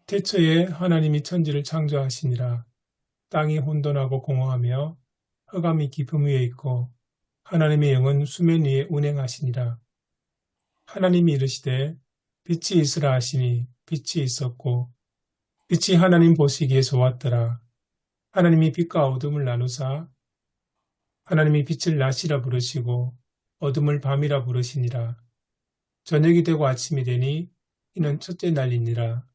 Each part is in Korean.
태초에 하나님이 천지를 창조하시니라. 땅이 혼돈하고 공허하며 흑암이 깊음 위에 있고 하나님의 영은 수면 위에 운행하시니라. 하나님이 이르시되 빛이 있으라 하시니 빛이 있었고 빛이 하나님 보시기에 좋았더라. 하나님이 빛과 어둠을 나누사 하나님이 빛을 낮이라 부르시고 어둠을 밤이라 부르시니라. 저녁이 되고 아침이 되니 이는 첫째 날이니라.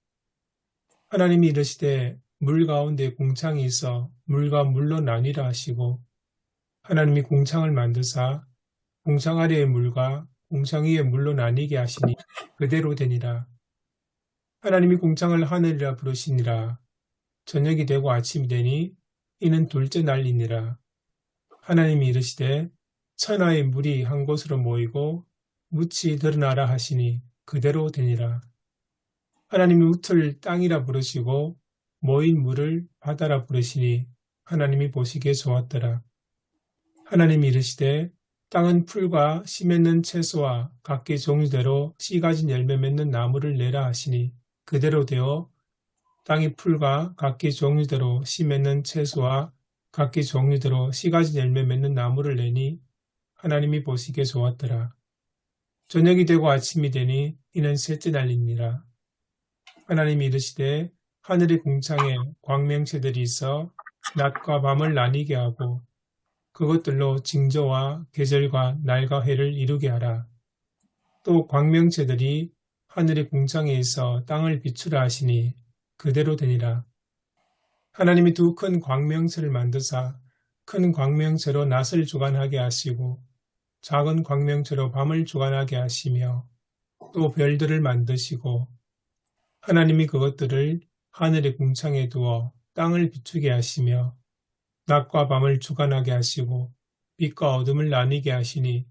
하나님이 이르시되 물 가운데 궁창이 있어 물과 물로 나뉘라 하시고 하나님이 궁창을 만드사 궁창 아래의 물과 궁창 위의 물로 나뉘게 하시니 그대로 되니라. 하나님이 궁창을 하늘이라 부르시니라. 저녁이 되고 아침이 되니 이는 둘째 날이니라. 하나님이 이르시되 천하의 물이 한 곳으로 모이고 묻이 드러나라 하시니 그대로 되니라. 하나님이 묻을 땅이라 부르시고 모인 물을 바다라 부르시니 하나님이 보시기에 좋았더라. 하나님이 이르시되 땅은 풀과 씨 맺는 채소와 각기 종류대로 씨 가진 열매 맺는 나무를 내라 하시니 그대로 되어 땅이 풀과 각기 종류대로 씨 맺는 채소와 각기 종류대로 씨 가진 열매 맺는 나무를 내니 하나님이 보시기에 좋았더라. 저녁이 되고 아침이 되니 이는 셋째 날이니라. 하나님이 이르시되 하늘의 궁창에 광명체들이 있어 낮과 밤을 나뉘게 하고 그것들로 징조와 계절과 날과 해를 이루게 하라. 또 광명체들이 하늘의 궁창에 있어 땅을 비추라 하시니 그대로 되니라. 하나님이 두 큰 광명체를 만드사 큰 광명체로 낮을 주관하게 하시고 작은 광명체로 밤을 주관하게 하시며 또 별들을 만드시고 하나님이 그것들을 하늘의 궁창에 두어 땅을 비추게 하시며 낮과 밤을 주관하게 하시고 빛과 어둠을 나뉘게 하시니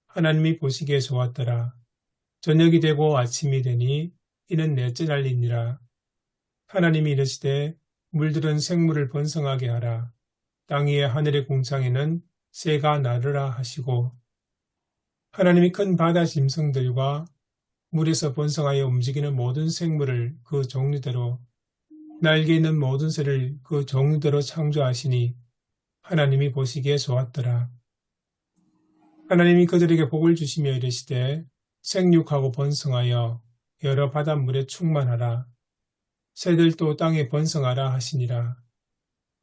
하나님이 보시기에 좋았더라. 저녁이 되고 아침이 되니 이는 넷째 날이니라. 하나님이 이르시되 물들은 생물을 번성하게 하라. 땅 위의 하늘의 궁창에는 새가 나르라 하시고 하나님이 큰 바다 짐승들과 물에서 번성하여 움직이는 모든 생물을 그 종류대로 날개 있는 모든 새를 그 종류대로 창조하시니 하나님이 보시기에 좋았더라. 하나님이 그들에게 복을 주시며 이르시되 생육하고 번성하여 여러 바닷물에 충만하라. 새들도 땅에 번성하라 하시니라.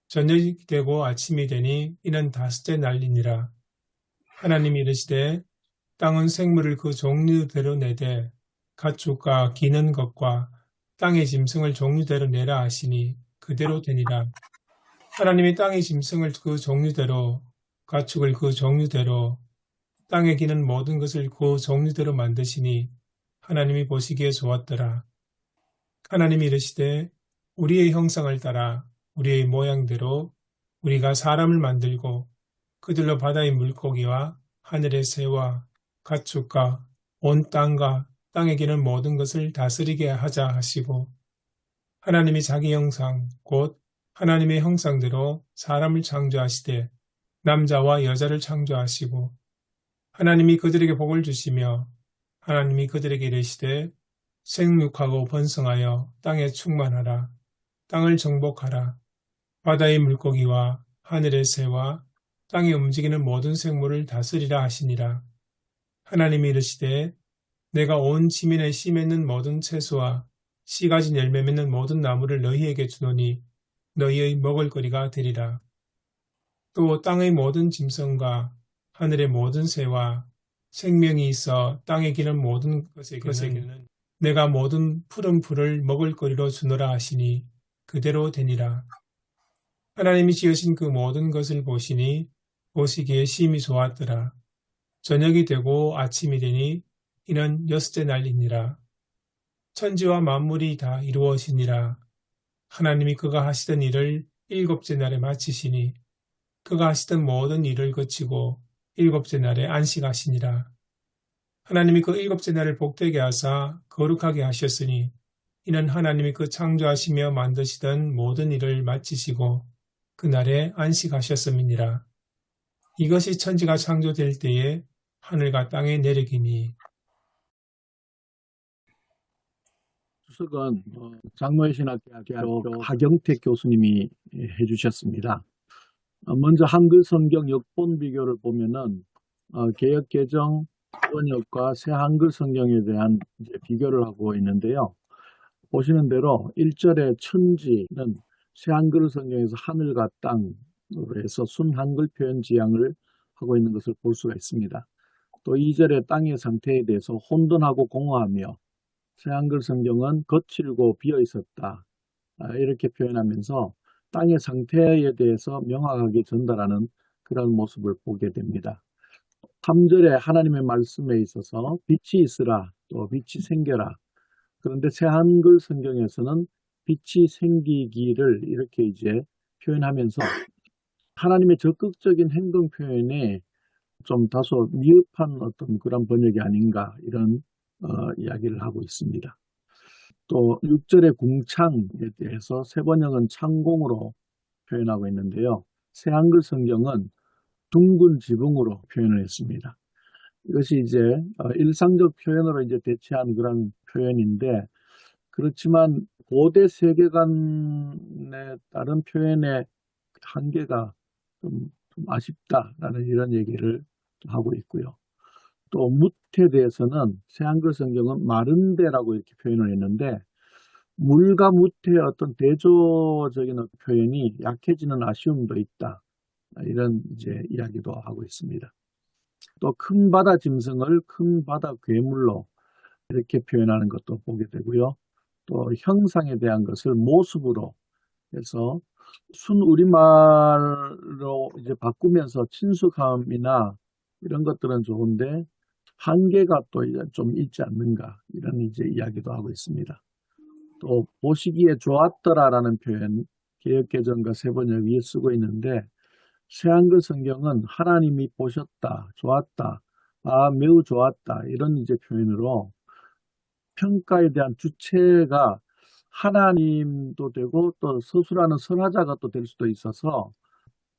저녁이 되고 아침이 되니 이는 다섯째 날이니라. 하나님이 이르시되 땅은 생물을 그 종류대로 내되 가축과 기는 것과 땅의 짐승을 종류대로 내라 하시니 그대로 되니라. 하나님이 땅의 짐승을 그 종류대로 가축을 그 종류대로 땅에 기는 모든 것을 그 종류대로 만드시니 하나님이 보시기에 좋았더라. 하나님이 이르시되 우리의 형상을 따라 우리의 모양대로 우리가 사람을 만들고 그들로 바다의 물고기와 하늘의 새와 가축과 온 땅과 땅에 기는 모든 것을 다스리게 하자 하시고 하나님이 자기 형상 곧 하나님의 형상대로 사람을 창조하시되 남자와 여자를 창조하시고 하나님이 그들에게 복을 주시며 하나님이 그들에게 이르시되 생육하고 번성하여 땅에 충만하라. 땅을 정복하라. 바다의 물고기와 하늘의 새와 땅에 움직이는 모든 생물을 다스리라 하시니라. 하나님이 이르시되 내가 온 지면에 씨 맺는 모든 채소와 씨 가진 열매 맺는 모든 나무를 너희에게 주노니 너희의 먹을거리가 되리라. 또 땅의 모든 짐승과 하늘의 모든 새와 생명이 있어 땅에 기는 모든 것에게는 내가 모든 푸른 풀을 먹을거리로 주노라 하시니 그대로 되니라. 하나님이 지으신 그 모든 것을 보시니 보시기에 심히 좋았더라. 저녁이 되고 아침이 되니 이는 여섯째 날이니라. 천지와 만물이 다 이루어지니라. 하나님이 그가 하시던 일을 일곱째 날에 마치시니 그가 하시던 모든 일을 거치고 일곱째 날에 안식하시니라. 하나님이 그 일곱째 날을 복되게 하사 거룩하게 하셨으니 이는 하나님이 그 창조하시며 만드시던 모든 일을 마치시고 그날에 안식하셨음이니라. 이것이 천지가 창조될 때에 하늘과 땅에 내리기니. 분석은 장로신학대학교 하경택 교수님이 해주셨습니다. 먼저 한글 성경 역본 비교를 보면은 개역 개정 번역과 새 한글 성경에 대한 이제 비교를 하고 있는데요. 보시는 대로 1절의 천지는 새 한글 성경에서 하늘과 땅으로 해서 순 한글 표현 지향을 하고 있는 것을 볼 수가 있습니다. 또 2절의 땅의 상태에 대해서 혼돈하고 공허하며 새 한글 성경은 거칠고 비어 있었다. 이렇게 표현하면서 땅의 상태에 대해서 명확하게 전달하는 그런 모습을 보게 됩니다. 3절에 하나님의 말씀에 있어서 빛이 있으라, 또 빛이 생겨라. 그런데 새 한글 성경에서는 빛이 생기기를 이렇게 이제 표현하면서 하나님의 적극적인 행동 표현에 좀 다소 미흡한 어떤 그런 번역이 아닌가 이런 이야기를 하고 있습니다. 또 6절의 궁창에 대해서 새 번역은 창공으로 표현하고 있는데요. 새 한글 성경은 둥근 지붕으로 표현을 했습니다. 이것이 이제 일상적 표현으로 이제 대체한 그런 표현인데, 그렇지만 고대 세계관에 따른 표현의 한계가 좀 아쉽다라는 이런 얘기를 하고 있고요. 또 뭇에 대해서는 새 한글 성경은 마른 데라고 이렇게 표현을 했는데, 물과 뭇의 어떤 대조적인 표현이 약해지는 아쉬움도 있다. 이런 이제 이야기도 하고 있습니다. 또 큰 바다 짐승을 큰 바다 괴물로 이렇게 표현하는 것도 보게 되고요. 또 형상에 대한 것을 모습으로 해서 순 우리말로 이제 바꾸면서 친숙함이나 이런 것들은 좋은데 한계가 또 좀 있지 않는가 이런 이제 이야기도 하고 있습니다. 또 보시기에 좋았더라라는 표현 개역개정과 새번역이 쓰고 있는데, 새 한글 성경은 하나님이 보셨다, 좋았다, 매우 좋았다 이런 이제 표현으로 평가에 대한 주체가 하나님도 되고 또 서술하는 선하자가 또 될 수도 있어서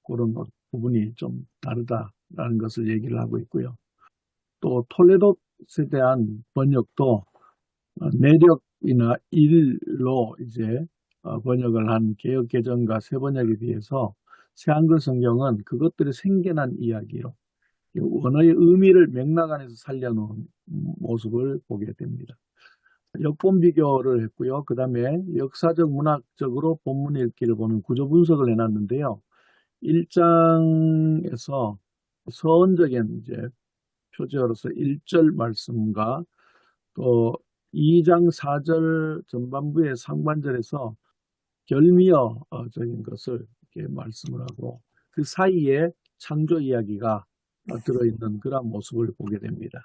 그런 부분이 좀 다르다라는 것을 얘기를 하고 있고요. 또 톨레도스에 대한 번역도 내력이나 일로 이제 번역을 한 개역 개정과 새 번역에 비해서 새 한글 성경은 그것들이 생겨난 이야기로 언어의 의미를 맥락 안에서 살려놓은 모습을 보게 됩니다. 역본 비교를 했고요. 그 다음에 역사적 문학적으로 본문 읽기를 보는 구조 분석을 해놨는데요. 1장에서 서원적인 이제 표제어로서 1절 말씀과 또 2장 4절 전반부의 상반절에서 결미어적인 것을 이렇게 말씀을 하고 그 사이에 창조 이야기가 들어있는 그런 모습을 보게 됩니다.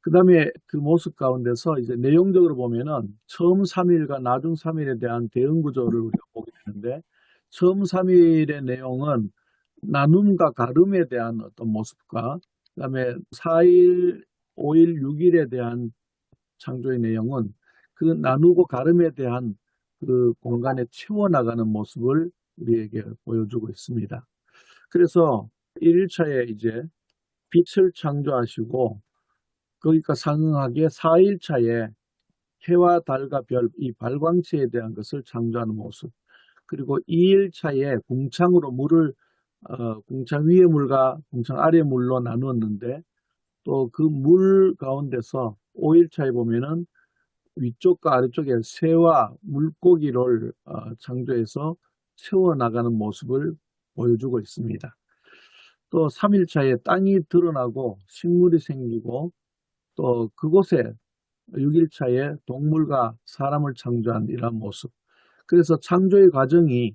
그 다음에 그 모습 가운데서 이제 내용적으로 보면은 처음 3일과 나중 3일에 대한 대응 구조를 우리가 보게 되는데, 처음 3일의 내용은 나눔과 가름에 대한 어떤 모습과 그 다음에 4일, 5일, 6일에 대한 창조의 내용은 그 나누고 가름에 대한 그 공간에 채워나가는 모습을 우리에게 보여주고 있습니다. 그래서 1일차에 이제 빛을 창조하시고 거기가 상응하게 4일차에 해와 달과 별, 이 발광체에 대한 것을 창조하는 모습, 그리고 2일차에 궁창으로 물을 궁창 위의 물과 궁창 아래의 물로 나누었는데, 또 그 물 가운데서 5일차에 보면은 위쪽과 아래쪽에 새와 물고기를 창조해서 채워나가는 모습을 보여주고 있습니다. 또 3일차에 땅이 드러나고 식물이 생기고, 또 그곳에 6일차에 동물과 사람을 창조한 이러한 모습. 그래서 창조의 과정이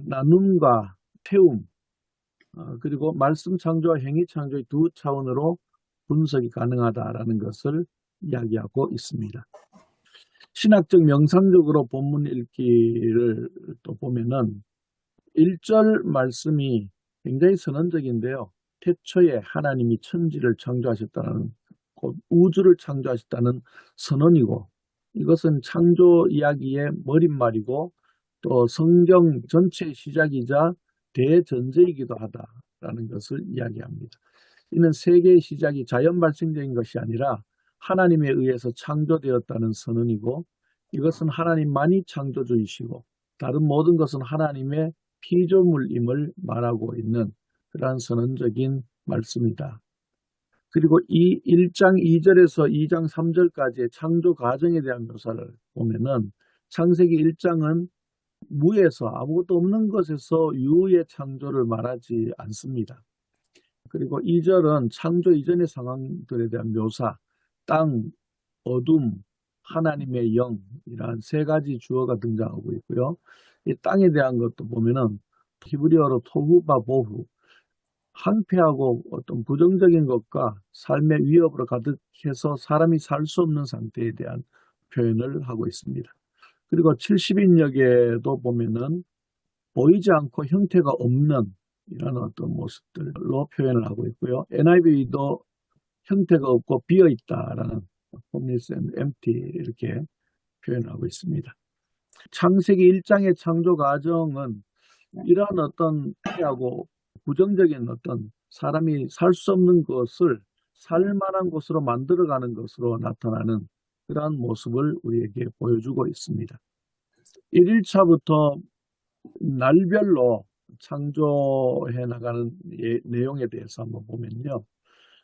나눔과 태움, 그리고 말씀 창조와 행위 창조의 두 차원으로 분석이 가능하다라는 것을 이야기하고 있습니다. 신학적 명상적으로 본문 읽기를 또 보면은 1절 말씀이 굉장히 선언적인데요. 태초에 하나님이 천지를 창조하셨다는, 곧 우주를 창조하셨다는 선언이고, 이것은 창조 이야기의 머릿말이고 또 성경 전체의 시작이자 대전제이기도 하다라는 것을 이야기합니다. 이는 세계의 시작이 자연 발생적인 것이 아니라 하나님에 의해서 창조되었다는 선언이고, 이것은 하나님만이 창조주이시고 다른 모든 것은 하나님의 피조물임을 말하고 있는 그러한 선언적인 말씀이다. 그리고 이 1장 2절에서 2장 3절까지의 창조 과정에 대한 묘사를 보면은 창세기 1장은 무에서 아무것도 없는 것에서 유의 창조를 말하지 않습니다. 그리고 2절은 창조 이전의 상황들에 대한 묘사, 땅, 어둠, 하나님의 영 이러한 세 가지 주어가 등장하고 있고요. 이 땅에 대한 것도 보면은 히브리어로 토후바보후, 황폐하고 어떤 부정적인 것과 삶의 위협으로 가득해서 사람이 살 수 없는 상태에 대한 표현을 하고 있습니다. 그리고 70인역에도 보면은 보이지 않고 형태가 없는 이런 어떤 모습들로 표현을 하고 있고요. NIV도 형태가 없고 비어 있다라는 formless and empty 이렇게 표현하고 있습니다. 창세기 1장의 창조 과정은 이러한 어떤 하고 부정적인 어떤 사람이 살 수 없는 것을 살만한 곳으로 만들어가는 것으로 나타나는 그러한 모습을 우리에게 보여주고 있습니다. 1일차부터 날별로 창조해 나가는 내용에 대해서 한번 보면요.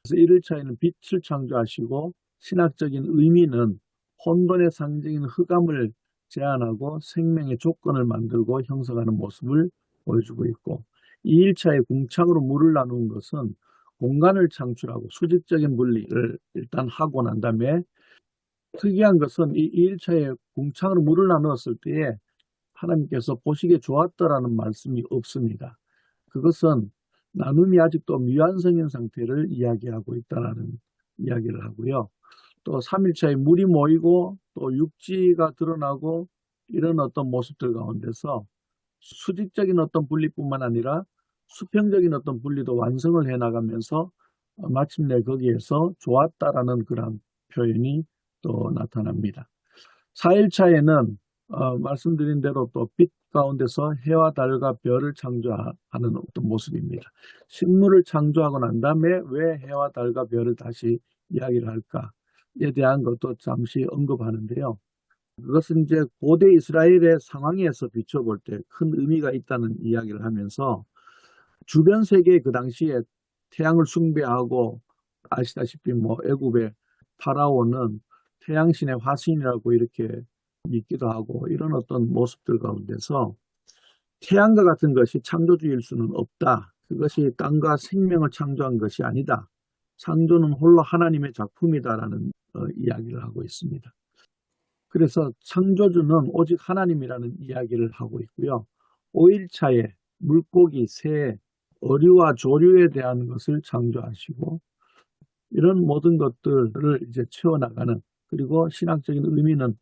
그래서 1일차에는 빛을 창조하시고 신학적인 의미는 혼돈의 상징인 흑암을 제한하고 생명의 조건을 만들고 형성하는 모습을 보여주고 있고 2일차의 궁창으로 물을 나누는 것은 공간을 창출하고 수직적인 분리를 일단 하고 난 다음에 특이한 것은 이 2일차에 궁창으로 물을 나누었을 때에 하나님께서 보시기에 좋았더라는 말씀이 없습니다. 그것은 나눔이 아직도 미완성인 상태를 이야기하고 있다는 이야기를 하고요. 또 3일차에 물이 모이고 또 육지가 드러나고 이런 어떤 모습들 가운데서 수직적인 어떤 분리뿐만 아니라 수평적인 어떤 분리도 완성을 해나가면서 마침내 거기에서 좋았다라는 그런 표현이 또 나타납니다. 4일차에는 말씀드린 대로 또 빛 가운데서 해와 달과 별을 창조하는 어떤 모습입니다. 식물을 창조하고 난 다음에 왜 해와 달과 별을 다시 이야기를 할까에 대한 것도 잠시 언급하는데요. 그것은 이제 고대 이스라엘의 상황에서 비춰볼 때 큰 의미가 있다는 이야기를 하면서 주변 세계 그 당시에 태양을 숭배하고 아시다시피 뭐 애굽의 파라오는 태양신의 화신이라고 이렇게 믿기도 하고 이런 어떤 모습들 가운데서 태양과 같은 것이 창조주일 수는 없다. 그것이 땅과 생명을 창조한 것이 아니다. 창조는 홀로 하나님의 작품이다라는 이야기를 하고 있습니다. 그래서 창조주는 오직 하나님이라는 이야기를 하고 있고요. 5일차에 물고기, 새, 어류와 조류에 대한 것을 창조하시고 이런 모든 것들을 이제 채워나가는 그리고 신학적인 의미는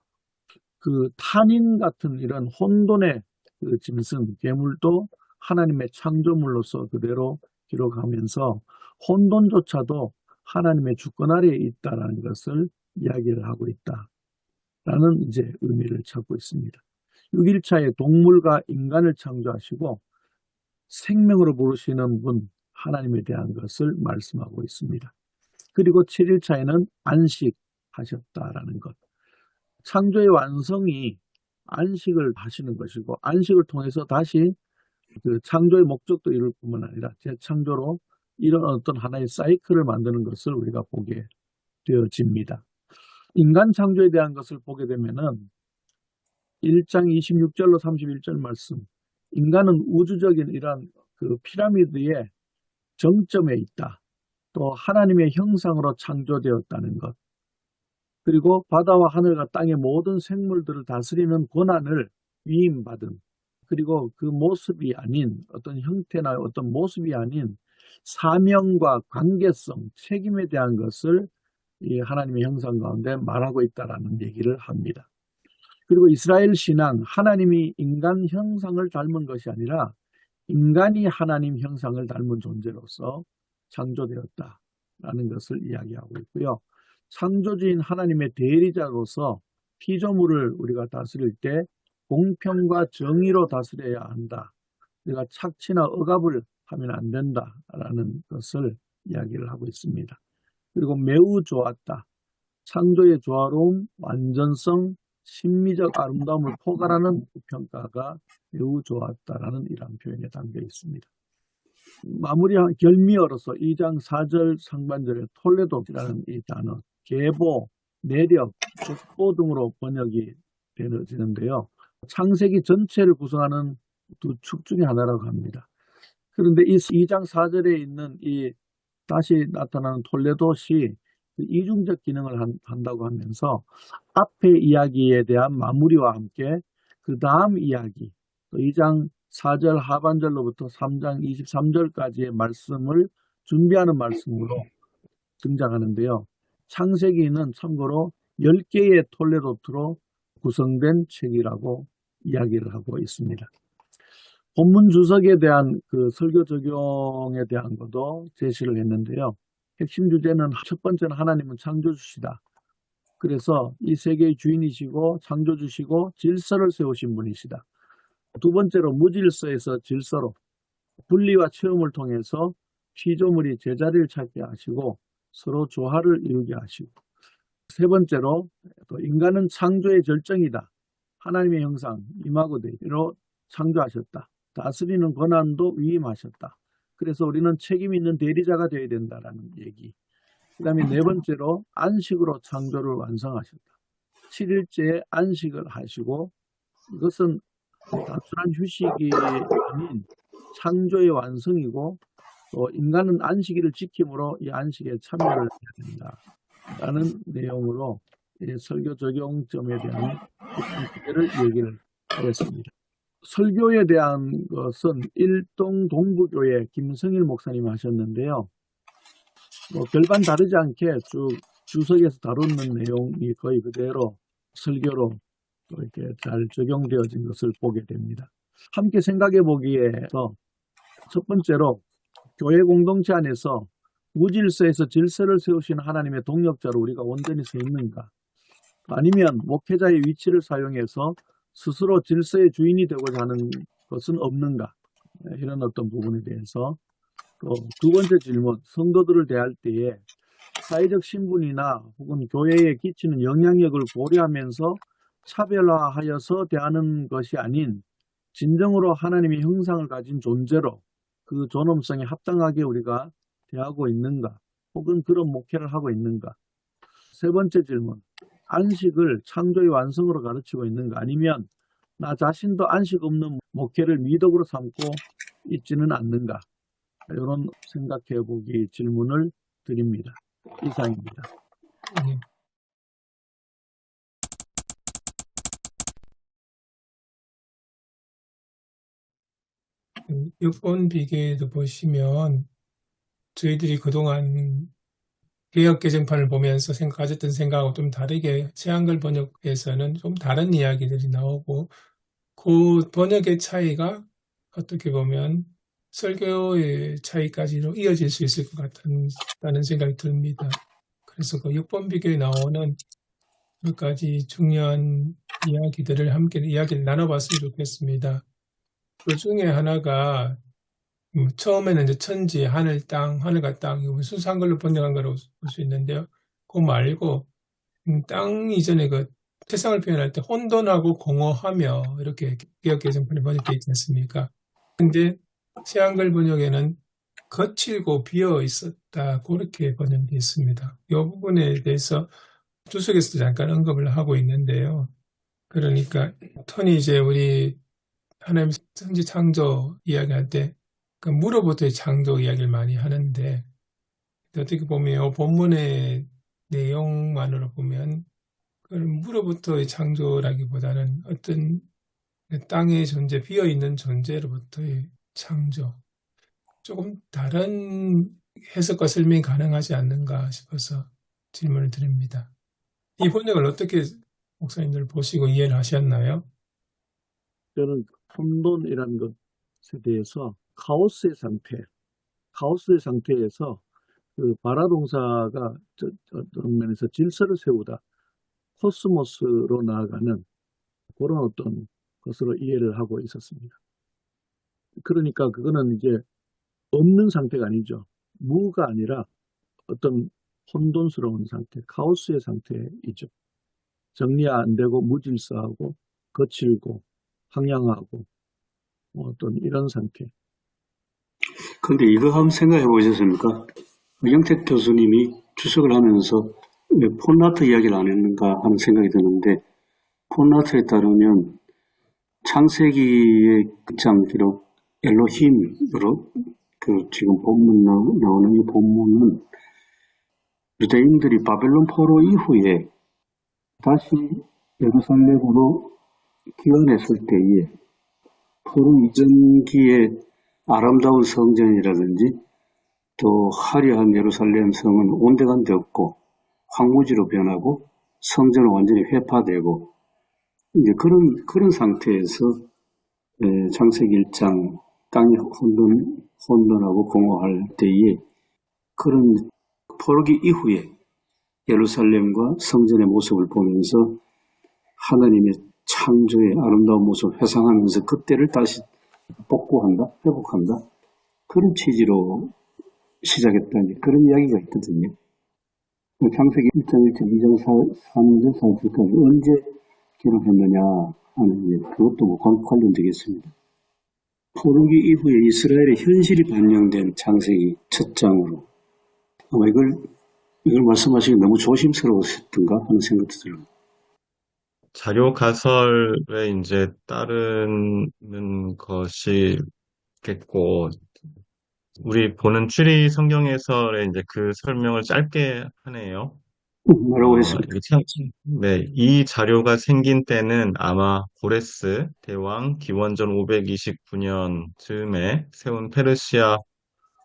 그 탄인 같은 이런 혼돈의 그 짐승, 괴물도 하나님의 창조물로서 그대로 기록하면서 혼돈조차도 하나님의 주권 아래에 있다라는 것을 이야기를 하고 있다라는 이제 의미를 찾고 있습니다. 6일차에 동물과 인간을 창조하시고 생명으로 부르시는 분 하나님에 대한 것을 말씀하고 있습니다. 그리고 7일차에는 안식하셨다라는 것. 창조의 완성이 안식을 하시는 것이고 안식을 통해서 다시 그 창조의 목적도 이룰 뿐만 아니라 재창조로 이런 어떤 하나의 사이클을 만드는 것을 우리가 보게 되어집니다. 인간 창조에 대한 것을 보게 되면은 1장 26절로 31절 말씀 인간은 우주적인 이러한 그 피라미드의 정점에 있다. 또 하나님의 형상으로 창조되었다는 것. 그리고 바다와 하늘과 땅의 모든 생물들을 다스리는 권한을 위임받은 그리고 그 모습이 아닌 어떤 형태나 어떤 모습이 아닌 사명과 관계성, 책임에 대한 것을 이 하나님의 형상 가운데 말하고 있다라는 얘기를 합니다. 그리고 이스라엘 신앙, 하나님이 인간 형상을 닮은 것이 아니라 인간이 하나님 형상을 닮은 존재로서 창조되었다라는 것을 이야기하고 있고요. 창조주인 하나님의 대리자로서 피조물을 우리가 다스릴 때 공평과 정의로 다스려야 한다. 우리가 착취나 억압을 하면 안 된다라는 것을 이야기를 하고 있습니다. 그리고 매우 좋았다. 창조의 조화로움, 완전성, 심미적 아름다움을 포괄하는 평가가 매우 좋았다라는 이런 표현에 담겨 있습니다. 마무리한 결미어로서 2장 4절 상반절에 톨레도라는 이 단어, 계보, 내력, 족보 등으로 번역이 되어지는데요. 창세기 전체를 구성하는 두 축 중에 하나라고 합니다. 그런데 이 2장 4절에 있는 이 다시 나타나는 톨레도시 이중적 기능을 한다고 하면서 앞의 이야기에 대한 마무리와 함께 그 다음 이야기, 2장 4절 하반절로부터 3장 23절까지의 말씀을 준비하는 말씀으로 등장하는데요. 창세기는 참고로 10개의 톨레도트로 구성된 책이라고 이야기를 하고 있습니다. 본문 주석에 대한 그 설교 적용에 대한 것도 제시를 했는데요. 핵심 주제는 첫 번째는 하나님은 창조주시다. 그래서 이 세계의 주인이시고 창조주시고 질서를 세우신 분이시다. 두 번째로 무질서에서 질서로 분리와 체험을 통해서 피조물이 제자리를 찾게 하시고 서로 조화를 이루게 하시고, 세 번째로 또 인간은 창조의 절정이다. 하나님의 형상 이마고대로 창조하셨다. 다스리는 권한도 위임하셨다. 그래서 우리는 책임 있는 대리자가 되어야 된다라는 얘기. 그 다음에 네 번째로 안식으로 창조를 완성하셨다. 7일째에 안식을 하시고, 이것은 단순한 휴식이 아닌 창조의 완성이고, 또 인간은 안식일을 지킴으로 이 안식에 참여를 해야 된다라는 내용으로 설교 적용점에 대한 주제를 얘기를 하겠습니다. 설교에 대한 것은 일동 동부교회 김성일 목사님 하셨는데요. 별반 다르지 않게 쭉 주석에서 다루는 내용이 거의 그대로 설교로 또 이렇게 잘 적용되어진 것을 보게 됩니다. 함께 생각해 보기에서 첫 번째로 교회 공동체 안에서 무질서에서 질서를 세우시는 하나님의 동력자로 우리가 온전히 서 있는가? 아니면 목회자의 위치를 사용해서 스스로 질서의 주인이 되고자 하는 것은 없는가? 이런 어떤 부분에 대해서. 또 두 번째 질문, 성도들을 대할 때에 사회적 신분이나 혹은 교회에 끼치는 영향력을 고려하면서 차별화하여서 대하는 것이 아닌 진정으로 하나님의 형상을 가진 존재로 그 존엄성에 합당하게 우리가 대하고 있는가? 혹은 그런 목회를 하고 있는가? 세 번째 질문, 안식을 창조의 완성으로 가르치고 있는가? 아니면 나 자신도 안식 없는 목회를 미덕으로 삼고 있지는 않는가? 이런 생각해 보기 질문을 드립니다. 이상입니다. 예. 6번 비계에도 보시면 저희들이 그동안 개역 개정판을 보면서 가졌던 생각하고 좀 다르게 새한글 번역에서는 좀 다른 이야기들이 나오고, 그 번역의 차이가 어떻게 보면 설교의 차이까지로 이어질 수 있을 것 같다는 생각이 듭니다. 그래서 그 6번 비교에 나오는 몇 가지 중요한 이야기들을 함께 이야기를 나눠봤으면 좋겠습니다. 그 중에 하나가 처음에는 이제 천지, 하늘, 땅, 하늘과 땅, 이거 순수 한글로 번역한 거라고 볼 수 있는데요. 그거 말고 땅 이전에 그 세상을 표현할 때 혼돈하고 공허하며 이렇게 개역 개정판에 번역되어 있지 않습니까? 근데 새 한글 번역에는 거칠고 비어 있었다, 그렇게 번역되어 있습니다. 이 부분에 대해서 주석에서도 잠깐 언급을 하고 있는데요. 그러니까 턴이 이제 우리 하나님 성지 창조 이야기할 때 그 무로부터의 창조 이야기를 많이 하는데, 어떻게 보면 이 본문의 내용만으로 보면 무로부터의 창조라기보다는 어떤 땅의 존재, 비어있는 존재로부터의 창조, 조금 다른 해석과 설명이 가능하지 않는가 싶어서 질문을 드립니다. 이 번역을 어떻게 목사님들 보시고 이해를 하셨나요? 저는 혼돈이라는 것에 대해서 카오스의 상태에서 그 바라 동사가 어떤 면에서 질서를 세우다, 코스모스로 나아가는 그런 어떤 것으로 이해를 하고 있었습니다. 그러니까 그거는 이제 없는 상태가 아니죠. 무가 아니라 어떤 혼돈스러운 상태, 카오스의 상태이죠. 정리 안 되고 무질서하고 거칠고 황량하고 어떤 이런 상태. 근데 이거 한번 생각해 보셨습니까? 영택 교수님이 주석을 하면서 왜 폰나트 이야기를 안 했는가 하는 생각이 드는데, 폰나트에 따르면 창세기의 장 기록 엘로힘으로 지금 본문 나오는 이 본문은 유대인들이 바벨론 포로 이후에 다시 예루살렘으로 귀환했을 때에 포로 이전기의 아름다운 성전이라든지 또 화려한 예루살렘 성은 온데간데 없고 황무지로 변하고 성전은 완전히 회파되고 이제 그런 상태에서 창세기 1장 땅이 혼돈하고 공허할 때에 그런 포로기 이후에 예루살렘과 성전의 모습을 보면서 하나님의 창조의 아름다운 모습을 회상하면서 그때를 다시 복구한다, 회복한다. 그런 취지로 시작했다는 그런 이야기가 있거든요. 창세기 1장, 1장, 2장, 3장, 4절까지 언제 기록했느냐 하는 그것도 관련되겠습니다. 포로기 이후에 이스라엘의 현실이 반영된 창세기 첫 장으로 아마 이걸 말씀하시기 너무 조심스러웠던가 하는 생각도 들어요. 자료 가설에 이제 따르는 것이겠고, 우리 보는 추리 성경해설에 이제 그 설명을 짧게 하네요. 뭐라고 했습니까? 네, 이 자료가 생긴 때는 아마 고레스 대왕 기원전 529년 즈음에 세운 페르시아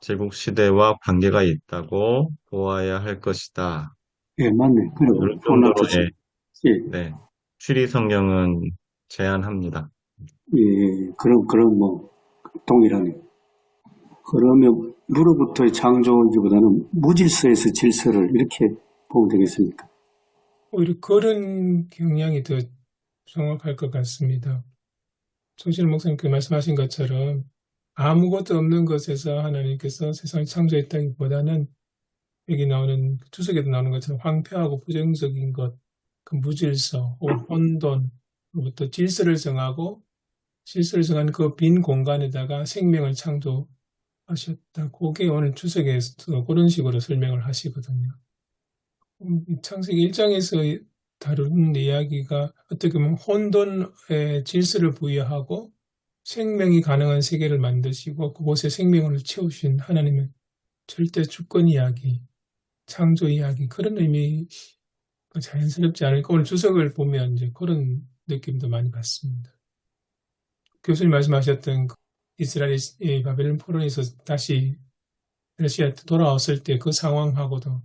제국 시대와 관계가 있다고 보아야 할 것이다. 예, 맞네. 그래, 이런 정도로 예, 네, 추리 성경은 제안합니다. 예, 그런 동일하네. 그러면 무로부터의 창조이기보다는 무질서에서 질서를 이렇게 보면 되겠습니까? 오히려 그런 경향이 더 정확할 것 같습니다. 정신을 목사님께서 말씀하신 것처럼 아무것도 없는 것에서 하나님께서 세상을 창조했다기보다는 여기 나오는 주석에도 나오는 것처럼 황폐하고 부정적인 것, 그 무질서, 혼돈으로부터 질서를 정하고 질서를 정한 그 빈 공간에다가 생명을 창조하셨다. 그게 오늘 주석에서 그런 식으로 설명을 하시거든요. 창세기 1장에서 다룬 이야기가 어떻게 보면 혼돈에 질서를 부여하고 생명이 가능한 세계를 만드시고 그곳에 생명을 채우신 하나님의 절대 주권 이야기, 창조 이야기 그런 의미 자연스럽지 않을까. 오늘 주석을 보면 이제 그런 느낌도 많이 받습니다. 교수님 말씀하셨던 이스라엘이 바벨론 포로에서 다시 러시아 돌아왔을 때 그 상황하고도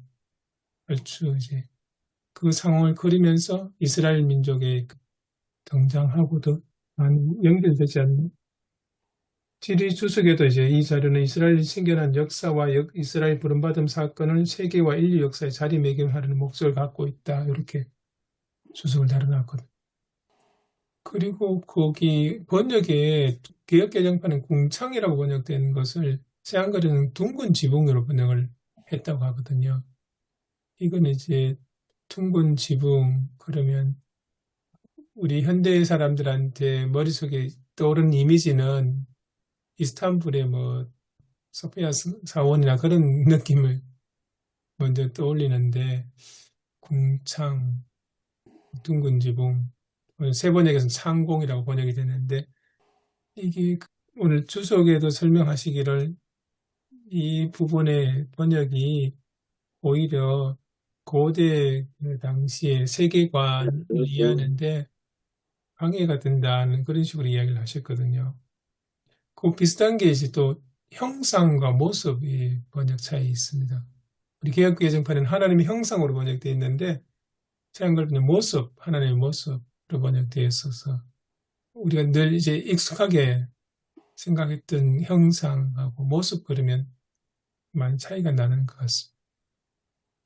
얼추 이제 그 상황을 그리면서 이스라엘 민족의 등장하고도 많이 연결되지 않는. 지리 주석에도 이제 이 자료는 이스라엘이 생겨난 역사와 이스라엘 부름받음 사건을 세계와 인류 역사에 자리매김하려는 목적을 갖고 있다. 이렇게 주석을 달아놨거든요. 그리고 거기 번역에 개역개정판은 궁창이라고 번역되는 것을 새한글에는 둥근 지붕으로 번역을 했다고 하거든요. 이건 이제 둥근 지붕 그러면 우리 현대 사람들한테 머릿속에 떠오르는 이미지는 이스탄불의 뭐 소피아 사원이나 그런 느낌을 먼저 떠올리는데 궁창, 둥근 지붕, 세 번역에서는 창공이라고 번역이 되는데 이게 오늘 주석에도 설명하시기를 이 부분의 번역이 오히려 고대 그 당시의 세계관을 이해하는데 방해가 된다는 그런 식으로 이야기를 하셨거든요. 그 비슷한 게 이제 또 형상과 모습이 번역 차이 있습니다. 우리 개역개정판에는 하나님의 형상으로 번역되어 있는데 새한글은 모습, 하나님의 모습으로 번역되어 있어서 우리가 늘 이제 익숙하게 생각했던 형상하고 모습 그러면 많이 차이가 나는 것 같습니다.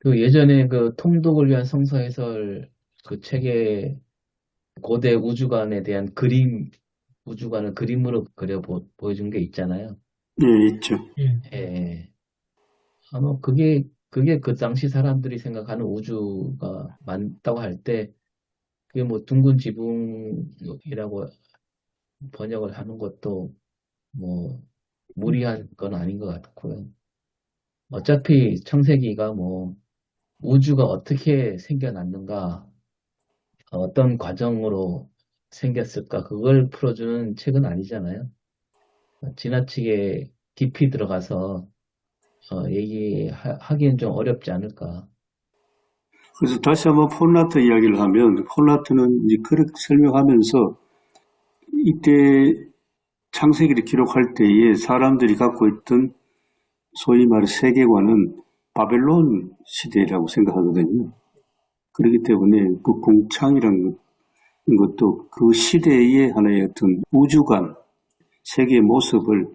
그 예전에 그 통독을 위한 성서 해설 그 책에 고대 우주관에 대한 우주관을 그림으로 보여준 게 있잖아요. 예, 있죠. 예. 예. 아마 그게 그 당시 사람들이 생각하는 우주가 맞다고 할 때 그게 뭐 둥근 지붕이라고 번역을 하는 것도 뭐 무리한 건 아닌 것 같고요. 어차피 창세기가 뭐 우주가 어떻게 생겨났는가, 어떤 과정으로 생겼을까, 그걸 풀어주는 책은 아니잖아요. 지나치게 깊이 들어가서 얘기하기엔 좀 어렵지 않을까. 그래서 다시 한번 폴라트 이야기를 하면, 폴라트는 이제 그렇게 설명하면서 이때 창세기를 기록할 때에 사람들이 갖고 있던 소위 말해 세계관은 바벨론 시대라고 생각하거든요. 그렇기 때문에 그 궁창이라는 것도 그 시대의 하나의 어떤 우주관, 세계의 모습을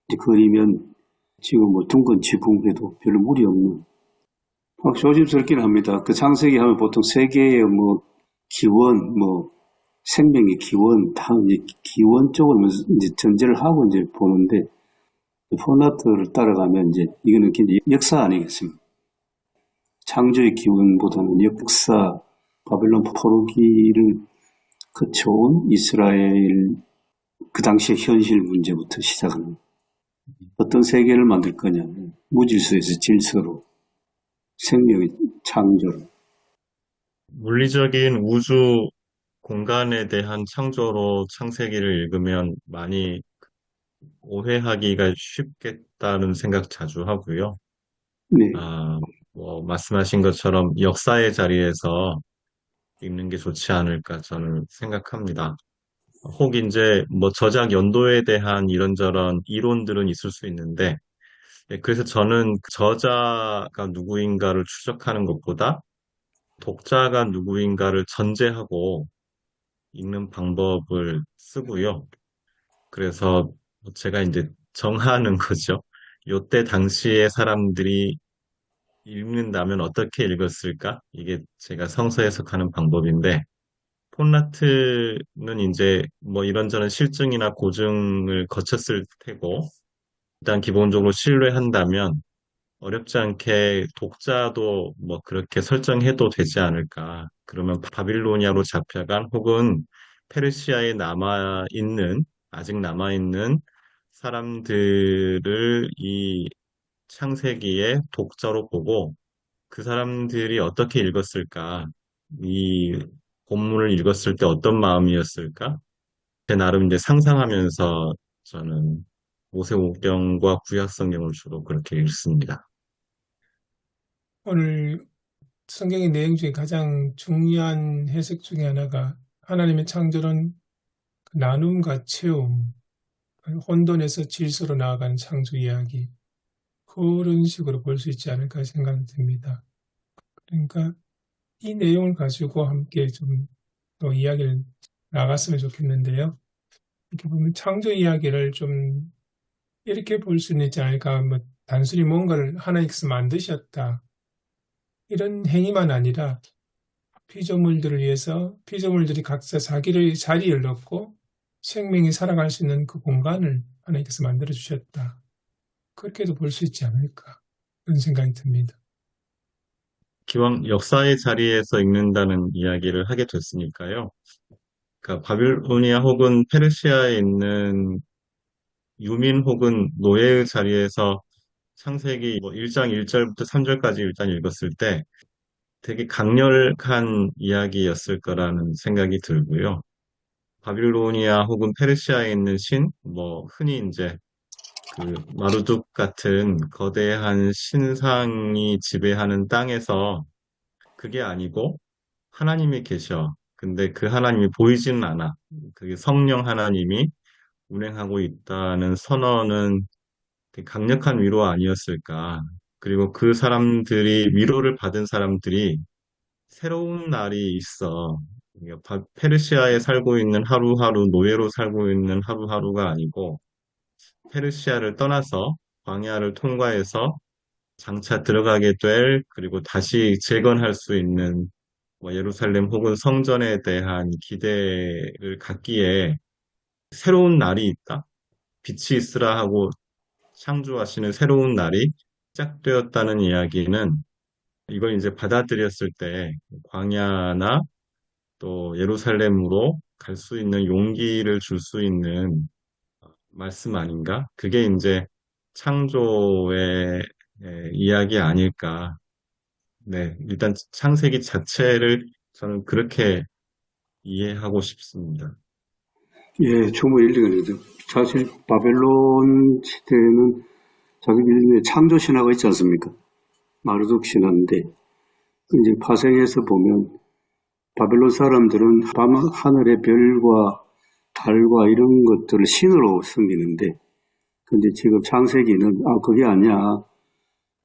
이제 그리면 지금 뭐 둥근 지붕에도 별로 무리 없는, 조심스럽긴 합니다. 그 창세기 하면 보통 세계의 뭐 기원, 뭐 생명의 기원, 다 이제 기원 쪽을 이제 전제를 하고 이제 보는데, 포나트를 따라가면 이제 이거는 굉장히 역사 아니겠습니까? 창조의 기원보다는 역사, 바벨론 포로기를 거쳐온 이스라엘 그 당시의 현실 문제부터 시작합니다. 어떤 세계를 만들 거냐면 무질서에서 질서로, 생명의 창조로. 물리적인 우주 공간에 대한 창조로 창세기를 읽으면 많이 오해하기가 쉽겠다는 생각 자주 하고요. 네, 뭐 말씀하신 것처럼 역사의 자리에서 읽는 게 좋지 않을까 저는 생각합니다. 혹 이제 뭐 저작 연도에 대한 이런저런 이론들은 있을 수 있는데, 그래서 저는 그 저자가 누구인가를 추적하는 것보다 독자가 누구인가를 전제하고 읽는 방법을 쓰고요. 그래서 제가 이제 정하는 거죠. 요때 당시에 사람들이 읽는다면 어떻게 읽었을까? 이게 제가 성서 해석하는 방법인데, 폰라트는 이제 뭐 이런저런 실증이나 고증을 거쳤을 테고, 일단 기본적으로 신뢰한다면 어렵지 않게 독자도 뭐 그렇게 설정해도 되지 않을까. 그러면 바빌로니아로 잡혀간 혹은 페르시아에 아직 남아있는 사람들을 이 창세기의 독자로 보고 그 사람들이 어떻게 읽었을까? 이 본문을 읽었을 때 어떤 마음이었을까? 제 나름 이제 상상하면서 저는 모세오경과 구약성경을 주로 그렇게 읽습니다. 오늘 성경의 내용 중에 가장 중요한 해석 중에 하나가 하나님의 창조는 그 나눔과 채움, 혼돈에서 질서로 나아가는 창조 이야기, 그런 식으로 볼 수 있지 않을까 생각이 듭니다. 그러니까 이 내용을 가지고 함께 좀 또 이야기를 나갔으면 좋겠는데요. 이렇게 보면 창조 이야기를 좀 이렇게 볼 수는 있지 않을까. 뭐 단순히 뭔가를 하나님께서 만드셨다, 이런 행위만 아니라 피조물들을 위해서 피조물들이 각자 자기의 자리를 넣고 생명이 살아갈 수 있는 그 공간을 하나님께서 만들어 주셨다. 그렇게도 볼 수 있지 않을까 그런 생각이 듭니다. 기왕 역사의 자리에서 읽는다는 이야기를 하게 됐으니까요. 그러니까 바빌로니아 혹은 페르시아에 있는 유민 혹은 노예의 자리에서 창세기 뭐 1장 1절부터 3절까지 일단 읽었을 때 되게 강렬한 이야기였을 거라는 생각이 들고요. 바빌로니아 혹은 페르시아에 있는 뭐 흔히 이제 그 마루둑 같은 거대한 신상이 지배하는 땅에서 그게 아니고 하나님이 계셔. 근데 그 하나님이 보이지는 않아. 그게 성령 하나님이 운행하고 있다는 선언은 되게 강력한 위로 아니었을까. 그리고 그 사람들이, 위로를 받은 사람들이 새로운 날이 있어. 그러니까 페르시아에 살고 있는 하루하루, 노예로 살고 있는 하루하루가 아니고, 페르시아를 떠나서 광야를 통과해서 장차 들어가게 그리고 다시 재건할 수 있는 뭐 예루살렘 혹은 성전에 대한 기대를 갖기에 새로운 날이 있다. 빛이 있으라 하고 창조하시는 새로운 날이 시작되었다는 이야기는 이걸 이제 받아들였을 때 광야나 또 예루살렘으로 갈 수 있는 용기를 줄 수 있는 말씀 아닌가? 그게 이제 창조의 이야기 아닐까. 네, 일단 창세기 자체를 저는 그렇게 이해하고 싶습니다. 예, 충분히 일리가 있죠. 사실 바벨론 시대에는 자기들의 창조 신화가 있지 않습니까? 마르둑 신화인데 이제 파생해서 보면 바벨론 사람들은 밤 하늘의 별과 달과 이런 것들을 신으로 섬기는데 근데 지금 창세기는 그게 아니야.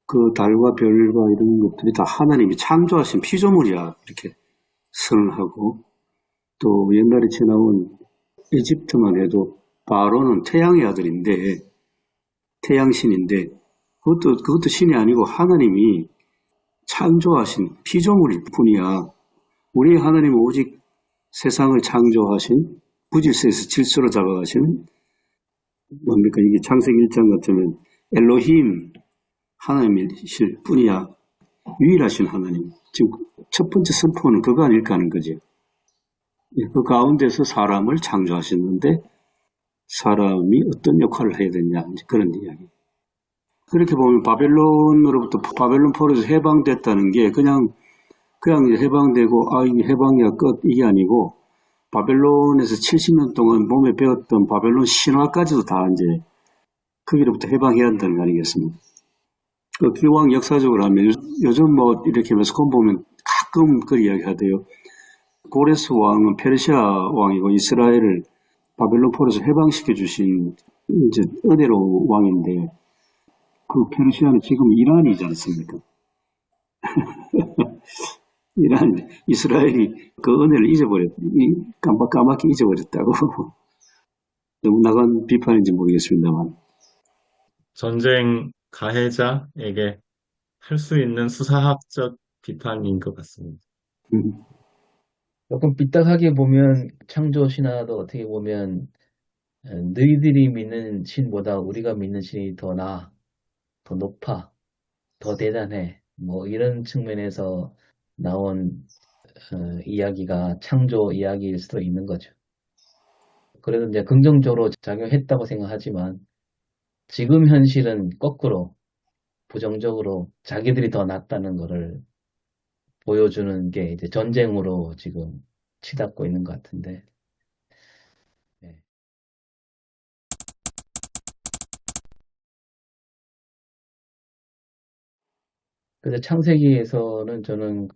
그 달과 별과 이런 것들이 다 하나님이 창조하신 피조물이야. 이렇게 선언하고 또 옛날에 지나온 이집트만 해도 바로는 태양의 아들인데 태양신인데 그것도 신이 아니고 하나님이 창조하신 피조물일 뿐이야. 우리 하나님은 오직 세상을 창조하신 무질서에서 질서로 잡아가시는 뭡니까 이게 창세기 1장 같으면 엘로힘 하나님이실 뿐이야. 유일하신 하나님. 지금 첫 번째 선포는 그거 아닐까 하는 거죠. 그 가운데서 사람을 창조하셨는데 사람이 어떤 역할을 해야 되냐 그런 이야기. 그렇게 보면 바벨론으로부터 바벨론 포로에서 해방됐다는 게 그냥 해방되고 이게 해방이야 끝 이게 아니고 바벨론에서 70년 동안 몸에 배웠던 바벨론 신화까지도 다 이제 거기로부터 해방해야 한다는 거 아니겠습니까? 그 기왕 역사적으로 하면 요즘 뭐 이렇게 매스컴 보면 가끔 그 이야기 하대요. 고레스 왕은 페르시아 왕이고 이스라엘을 바벨론 포로에서 해방시켜 주신 이제 은혜로운 왕인데 그 페르시아는 지금 이란이지 않습니까? 이스라엘이 그 은혜를 까맣게 잊어버렸다고. 너무 나간 비판인지 모르겠습니다만. 전쟁 가해자에게 할 수 있는 수사학적 비판인 것 같습니다. 조금 삐딱하게 보면 창조 신화도 어떻게 보면 너희들이 믿는 신보다 우리가 믿는 신이 더 나아, 더 높아, 더 대단해. 뭐 이런 측면에서 나온 이야기가 창조 이야기일 수도 있는 거죠. 그래도 이제 긍정적으로 작용했다고 생각하지만 지금 현실은 거꾸로 부정적으로 자기들이 더 낫다는 거를 보여주는 게 이제 전쟁으로 지금 치닫고 있는 것 같은데. 네. 그래서 창세기에서는 저는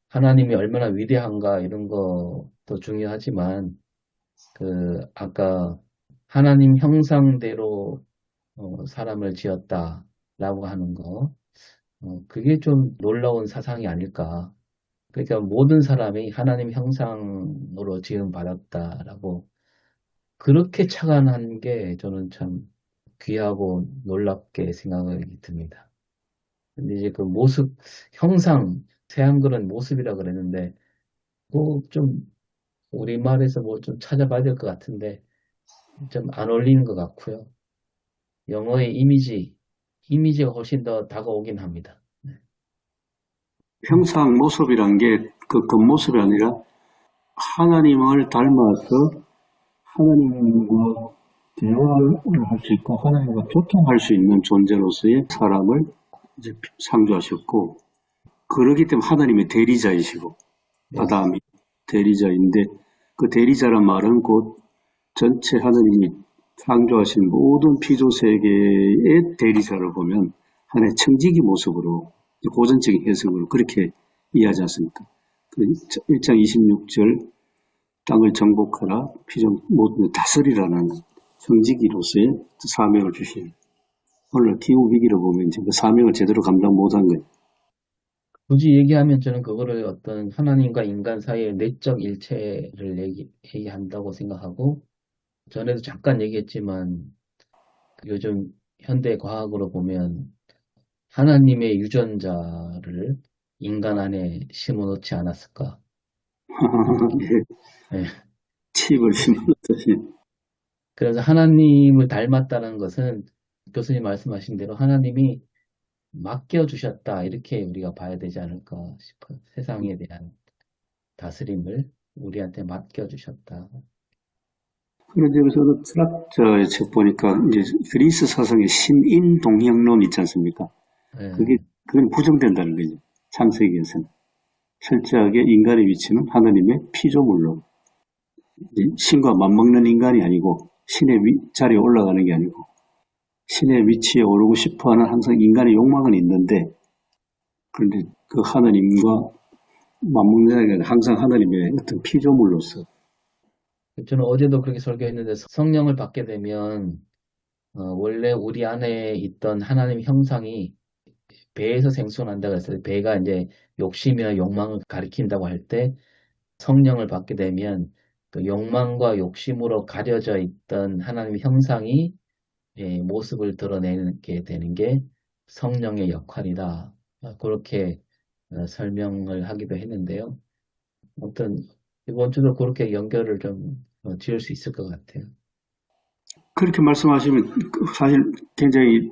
하나님이 얼마나 위대한가 이런 것도 중요하지만 아까 하나님 형상대로 사람을 지었다라고 하는 거 그게 좀 놀라운 사상이 아닐까. 그러니까 모든 사람이 하나님 형상으로 지음받았다라고 그렇게 착안한 게 저는 참 귀하고 놀랍게 생각이 듭니다. 근데 이제 그 모습, 형상, 새한글은 모습이라 그랬는데, 뭐 좀, 우리말에서 뭐 좀 찾아봐야 될 것 같은데, 좀 안 어울리는 것 같고요. 영어의 이미지가 훨씬 더 다가오긴 합니다. 형상 모습이란 게 그 겉모습이 아니라 하나님을 닮아서 하나님과 대화를 할 수 있고 하나님과 소통할 수 있는 존재로서의 사람을 이제 창조하셨고 그러기 때문에 하나님의 대리자이시고 아담이 대리자인데 그 대리자란 말은 곧 전체 하나님이 창조하신 모든 피조 세계의 대리자를 보면 하나의 청지기 모습으로 고전적인 해석으로 그렇게 이해하지 않습니까? 그 1장 26절 땅을 정복하라 피조 모든 다스리라는 청지기로서의 사명을 주신 오늘 기후 위기를 보면 이제 그 사명을 제대로 감당 못한 거예요. 굳이 얘기하면 저는 그거를 어떤 하나님과 인간 사이의 내적 일체를 얘기한다고 생각하고, 전에도 잠깐 얘기했지만, 요즘 현대 과학으로 보면 하나님의 유전자를 인간 안에 심어놓지 않았을까. 네. 칩을 심었듯이. 그래서 하나님을 닮았다는 것은 교수님 말씀하신 대로 하나님이 맡겨주셨다. 이렇게 우리가 봐야 되지 않을까 싶어요. 세상에 대한 다스림을. 우리한테 맡겨주셨다. 그런데 여기서 철학자의 책 보니까 이제 그리스 사상의 신인동향론 있지 않습니까? 예, 그건 부정된다는 거죠. 창세기에서는. 철저하게 인간의 위치는 하나님의 피조물로. 신과 맞먹는 인간이 아니고 신의 자리에 올라가는 게 아니고 신의 위치에 오르고 싶어하는 항상 인간의 욕망은 있는데 그런데 그 하나님과 맞먹는 자리가 항상 하나님의 어떤 피조물로서 저는 어제도 그렇게 설교했는데 성령을 받게 되면 원래 우리 안에 있던 하나님 형상이 배에서 생겨난다고 했어요. 배가 이제 욕심이나 욕망을 가리킨다고 할 때 성령을 받게 되면 그 욕망과 욕심으로 가려져 있던 하나님 형상이 모습을 드러내게 되는 게 성령의 역할이다. 그렇게 설명을 하기도 했는데요. 아무튼 이번 주도 그렇게 연결을 좀 지을 수 있을 것 같아요. 그렇게 말씀하시면 사실 굉장히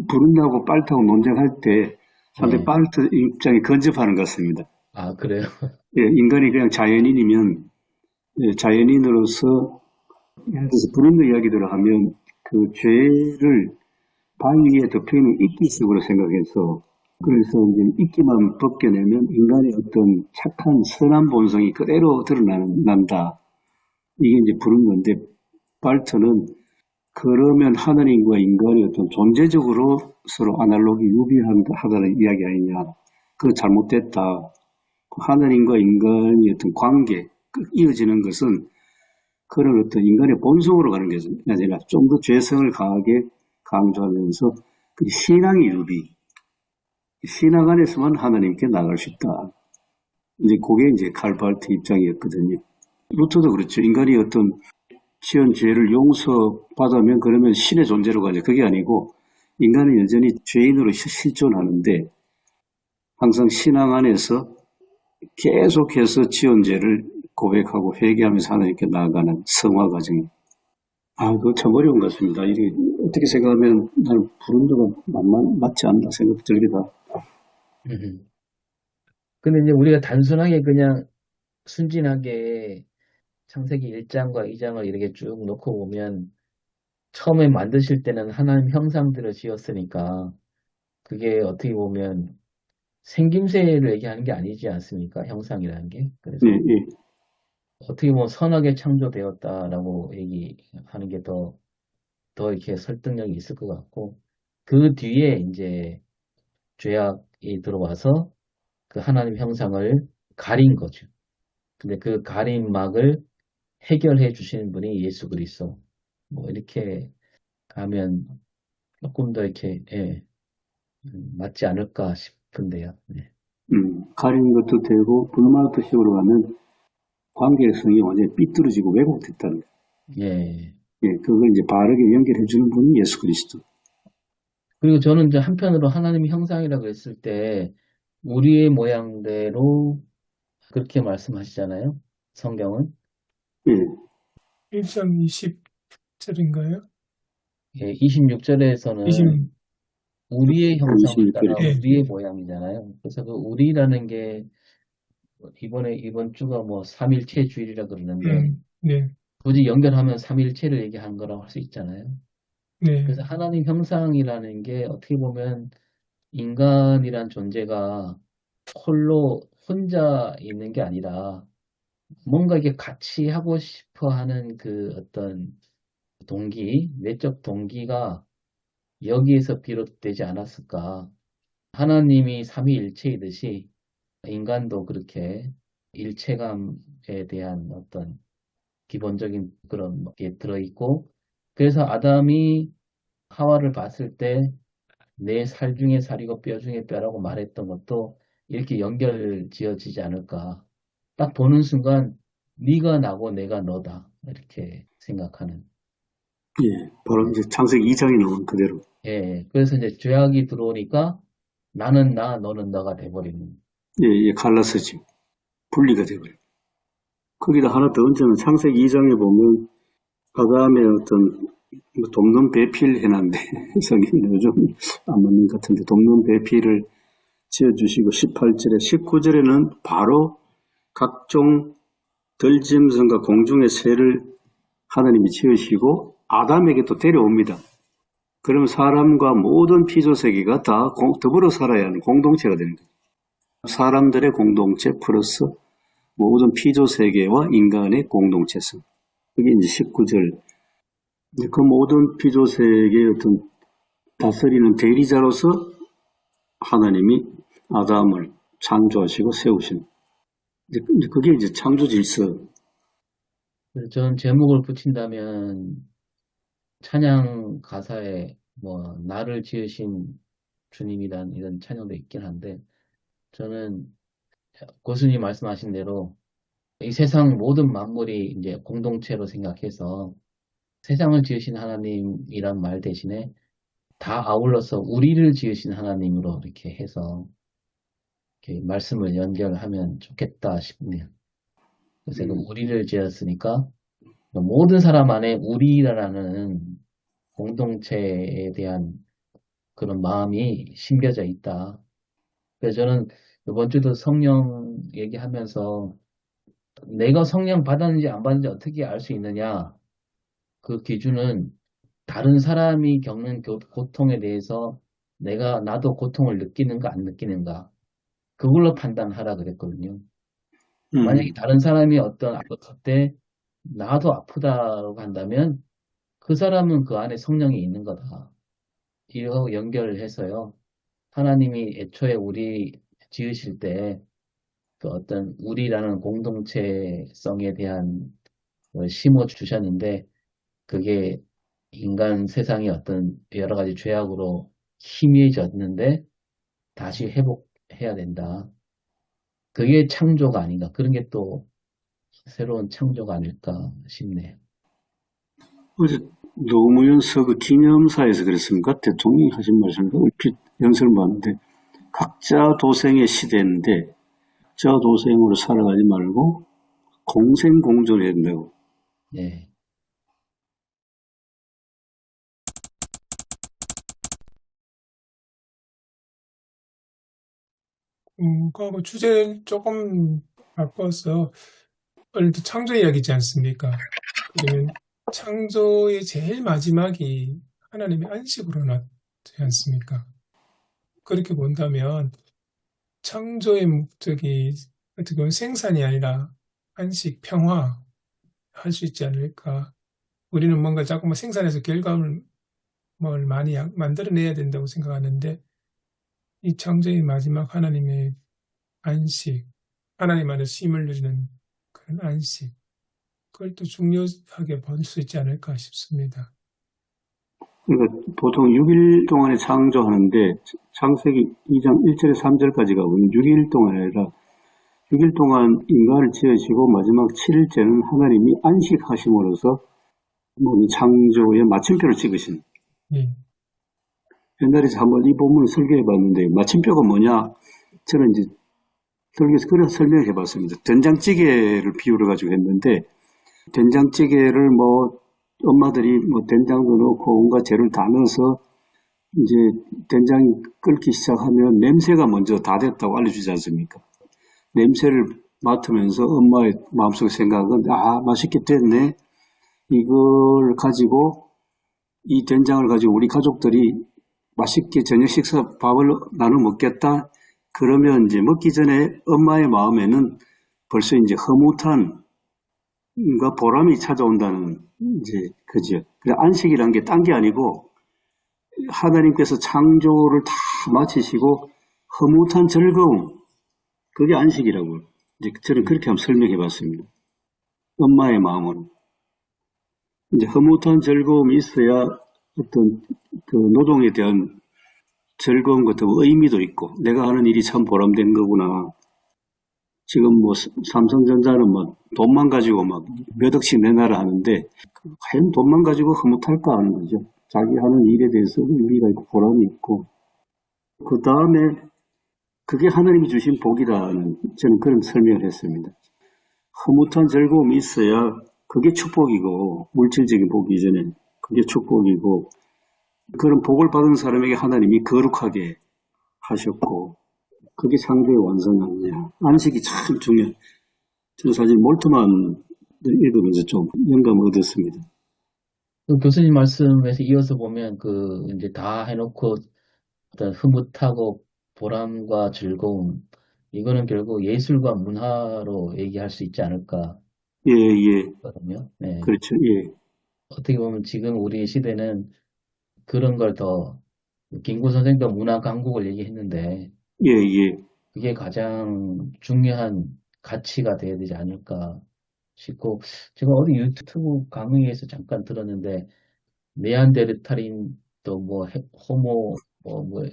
부른다고 빨트하고 논쟁할 때 상당히 네. 빨트 입장이 근접하는 것 같습니다. 아, 그래요? 예, 인간이 그냥 자연인이면 자연인으로서 예를 들어서 부른다 이야기들을 하면 그 죄를 바위에 덮여있는 이끼 속으로 생각해서 그래서 이제 이끼만 벗겨내면 인간의 어떤 착한 선한 본성이 그대로 드러난다. 이게 이제 부른 건데 발트는 그러면 하나님과 인간이 어떤 존재적으로 서로 아날로기 유비하다는 이야기 아니냐. 그거 잘못됐다. 하나님과 인간의 어떤 관계, 이어지는 것은 그런 어떤 인간의 본성으로 가는 게 아니라 좀 더 죄성을 강하게 강조하면서 그 신앙의 유비, 신앙 안에서만 하나님께 나갈 수 있다. 이제 그게 이제 칼발트 입장이었거든요. 루터도 그렇죠. 인간이 어떤 지은 죄를 용서받으면 그러면 신의 존재로 가죠. 그게 아니고 인간은 여전히 죄인으로 실존하는데 항상 신앙 안에서 계속해서 지은 죄를 고백하고 회개하면서 하나님께 나아가는 성화 과정이. 그거 참 어려운 것 같습니다. 이게 어떻게 생각하면 나는 부른도가 맞지 않나 생각 들기도 하고. 근데 이제 우리가 단순하게 그냥 순진하게 창세기 1장과 2장을 이렇게 쭉 놓고 보면 처음에 만드실 때는 하나님 형상들을 지었으니까 그게 어떻게 보면 생김새를 얘기하는 게 아니지 않습니까? 형상이라는 게. 그래서 예, 예. 어떻게 보면 선하게 창조되었다라고 얘기하는 게 더 이렇게 설득력이 있을 것 같고 그 뒤에 이제 죄악이 들어와서 그 하나님 형상을 가린 거죠. 근데 그 가린 막을 해결해 주시는 분이 예수 그리스도. 뭐 이렇게 가면 조금 더 이렇게 맞지 않을까 싶은데요. 네. 가리는 것도 되고 분노마르트식으로 가면 관계성이 완전히 삐뚤어지고 왜곡됐다는 거예요. 예. 예, 그걸 이제 바르게 연결해 주는 분이 예수 그리스도. 그리고 저는 이제 한편으로 하나님의 형상이라고 했을 때 우리의 모양대로 그렇게 말씀하시잖아요. 성경은. 예, 1장 20절인가요? 예, 26절에서는 20, 우리의 형상을 26 따라 절이죠. 우리의 모양이잖아요. 그래서 그 우리라는 게 이번 주가 뭐 삼일체 주일이라 그러는데 네, 굳이 연결하면 삼일체를 얘기하는 거라고 할 수 있잖아요. 네, 그래서 하나님 형상이라는 게 어떻게 보면 인간이란 존재가 홀로 혼자 있는 게 아니라 뭔가 이게 같이 하고 싶어 하는 그 어떤 동기, 내적 동기가 여기에서 비롯되지 않았을까. 하나님이 삼위일체이듯이 인간도 그렇게 일체감에 대한 어떤 기본적인 그런 게 들어있고, 그래서 아담이 하와를 봤을 때 내 살 중에 살이고 뼈 중에 뼈라고 말했던 것도 이렇게 연결 지어지지 않을까. 딱 보는 순간 네가 나고 내가 너다 이렇게 생각하는. 예, 바로 이제 창세기 2장에 나온 그대로. 예, 그래서 이제 죄악이 들어오니까 나는 나, 너는 너가 돼버리는. 예, 갈라서지. 분리가 되버려. 거기다 하나 더 얹으면 창세기 2장에 보면 아담의 어떤 돕는 배필 해놨는데 성경이 요즘 안 맞는 것 같은데 돕는 배필을 지어주시고 18절에 19절에는 바로 각종 들짐승과 공중의 새를 하나님이 지으시고 아담에게 또 데려옵니다. 그러면 사람과 모든 피조세계가 다 더불어 살아야 하는 공동체가 되는 거예요. 사람들의 공동체 플러스 모든 피조세계와 인간의 공동체성. 그게 이제 19절. 그 모든 피조세계의 어떤 다스리는 대리자로서 하나님이 아담을 창조하시고 세우신. 그게 이제 창조 질서. 그래서 저는 제목을 붙인다면 찬양 가사에 뭐 나를 지으신 주님이란 이런 찬양도 있긴 한데 저는 교수님 말씀하신 대로 이 세상 모든 만물이 이제 공동체로 생각해서 세상을 지으신 하나님이란 말 대신에 다 아울러서 우리를 지으신 하나님으로 이렇게 해서 이렇게 말씀을 연결하면 좋겠다 싶네요. 그래서 그 우리를 지었으니까 모든 사람 안에 우리라는 공동체에 대한 그런 마음이 심겨져 있다. 그래서 저는 이번 주도 성령 얘기하면서 내가 성령 받았는지 안 받았는지 어떻게 알 수 있느냐. 그 기준은 다른 사람이 겪는 고통에 대해서 나도 고통을 느끼는가 안 느끼는가. 그걸로 판단하라 그랬거든요. 만약에 다른 사람이 어떤 아플 때 나도 아프다고 한다면 그 사람은 그 안에 성령이 있는 거다. 이거 연결을 해서요. 하나님이 애초에 우리 지으실 때 그 어떤 우리라는 공동체성에 대한 걸 심어 주셨는데 그게 인간 세상의 어떤 여러 가지 죄악으로 희미해졌는데 다시 회복해야 된다. 그게 창조가 아닌가. 그런 게 또 새로운 창조가 아닐까 싶네요. 어제 노무현 서그 기념사에서 그랬습니까? 대통령이 하신 말씀을 얼핏 연설을 봤는데 각자 도생의 시대인데 각자 도생으로 살아가지 말고 공생공존해야 된다고. 네. 그하고 주제를 조금 바꿔서 오늘 또 창조 이야기지 않습니까? 그러면 창조의 제일 마지막이 하나님의 안식으로 나지 않습니까? 그렇게 본다면 창조의 목적이 어떻게 보면 생산이 아니라 안식, 평화 할 수 있지 않을까? 우리는 뭔가 자꾸 생산해서 결과물 뭘 많이 만들어내야 된다고 생각하는데 이 창조의 마지막 하나님의 안식, 하나님 안에서 힘을 누리는 그런 안식, 그걸 또 중요하게 볼 수 있지 않을까 싶습니다. 그러니까 보통 6일 동안에 창조하는데 창세기 2장 1절에서 3절까지가 6일 동안 아니라 6일 동안 인간을 지으시고 마지막 7일째는 하나님이 안식하심으로써 이 창조의 마침표를 찍으신. 예. 옛날에 한번 이 본문을 설교해 봤는데 마침표가 뭐냐? 저는 이제 설교에서 그런 설명해 봤습니다. 된장찌개를 비유를 가지고 했는데 된장찌개를 엄마들이 된장도 넣고 온갖 재료를 다 넣어서 이제 된장이 끓기 시작하면 냄새가 먼저 다 됐다고 알려주지 않습니까? 냄새를 맡으면서 엄마의 마음속 생각은 맛있게 됐네. 이걸 가지고 이 된장을 가지고 우리 가족들이 맛있게 저녁 식사 밥을 나눠 먹겠다. 그러면 이제 먹기 전에 엄마의 마음에는 벌써 이제 흐뭇한 보람이 찾아온다는 이제 그죠. 안식이라는 게 딴 게 아니고 하나님께서 창조를 다 마치시고 흐뭇한 즐거움, 그게 안식이라고 이제 저는 그렇게 한번 설명해 봤습니다. 엄마의 마음으로 이제 흐뭇한 즐거움이 있어야 어떤 그 노동에 대한 즐거운 것도 의미도 있고 내가 하는 일이 참 보람된 거구나. 지금 삼성전자는 돈만 가지고 몇 억씩 내놔라 하는데 과연 돈만 가지고 흐뭇할까 하는 거죠. 자기 하는 일에 대해서 의미가 있고 보람이 있고 그 다음에 그게 하나님이 주신 복이라는 저는 그런 설명을 했습니다. 흐뭇한 즐거움이 있어야 그게 축복이고 물질적인 복이 이전에 그게 축복이고 그런 복을 받은 사람에게 하나님이 거룩하게 하셨고 그게 창조의 완성 아니냐. 안식이 참 중요해요. 저는 사실 몰트만 읽으면서 좀 영감을 얻었습니다. 그 교수님 말씀에서 이어서 보면 그 이제 다 해놓고 어떤 흐뭇하고 보람과 즐거움 이거는 결국 예술과 문화로 얘기할 수 있지 않을까 예, 예, 하거든요. 네. 그렇죠. 예, 어떻게 보면 지금 우리 시대는 그런 걸 더 김구 선생도 문화 강국을 얘기했는데 예, 예, 그게 가장 중요한 가치가 돼야 되지 않을까 싶고 제가 어디 유튜브 강의에서 잠깐 들었는데 네안데르탈인 또 뭐 호모 뭐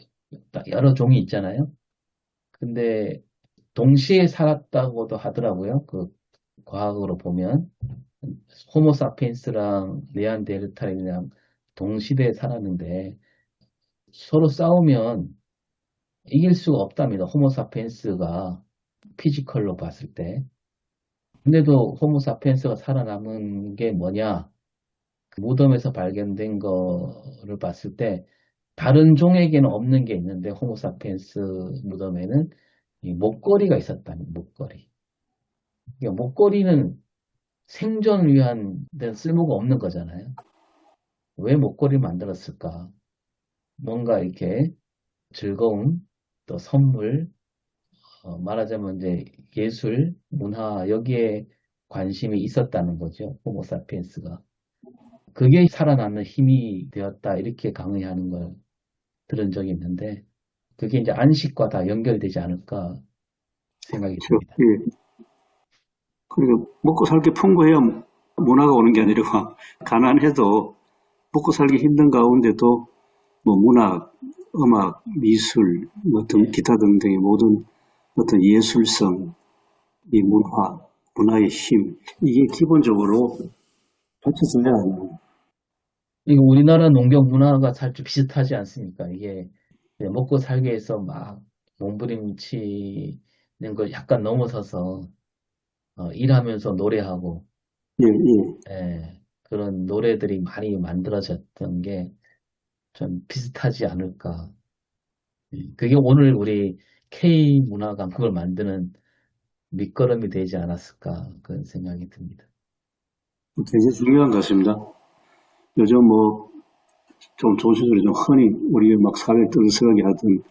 여러 종이 있잖아요. 근데 동시에 살았다고도 하더라고요. 그 과학으로 보면 호모사피엔스랑 네안데르탈인이랑 동시대에 살았는데 서로 싸우면 이길 수가 없답니다. 호모사피엔스가 피지컬로 봤을 때. 근데도 호모사피엔스가 살아남은 게 뭐냐? 그 무덤에서 발견된 거를 봤을 때 다른 종에게는 없는 게 있는데 호모사피엔스 무덤에는 이 목걸이가 있었다는 목걸이. 그러니까 목걸이는 생존을 위한 데는 쓸모가 없는 거잖아요. 왜 목걸이를 만들었을까? 뭔가 이렇게 즐거움, 또 선물, 말하자면 이제 예술, 문화 여기에 관심이 있었다는 거죠. 호모사피엔스가. 그게 살아남는 힘이 되었다. 이렇게 강의하는 걸 들은 적이 있는데 그게 이제 안식과 다 연결되지 않을까 생각이 그렇죠. 듭니다. 예. 그리고 먹고 살기 풍부해야 문화가 오는 게 아니라 가난해도 먹고 살기 힘든 가운데도 뭐 문학, 음악, 미술, 뭐 등, 기타 등등의 모든 어떤 예술성, 이 문화의 힘, 이게 기본적으로 받쳐줘야 하는. 이거 우리나라 농경 문화가 살짝 비슷하지 않습니까? 이게 그냥 먹고 살기 위해서 막 몸부림치는 걸 약간 넘어서서 일하면서 노래하고 예, 예. 그런 노래들이 많이 만들어졌던 게 좀 비슷하지 않을까. 그게 오늘 우리 K 문화 강국을 만드는 밑거름이 되지 않았을까 그런 생각이 듭니다. 굉장히 중요한 것 같습니다. 요즘 뭐, 좀 좋은 시절에 좀 흔히 우리 막 사회에 떠들썩하게 하던,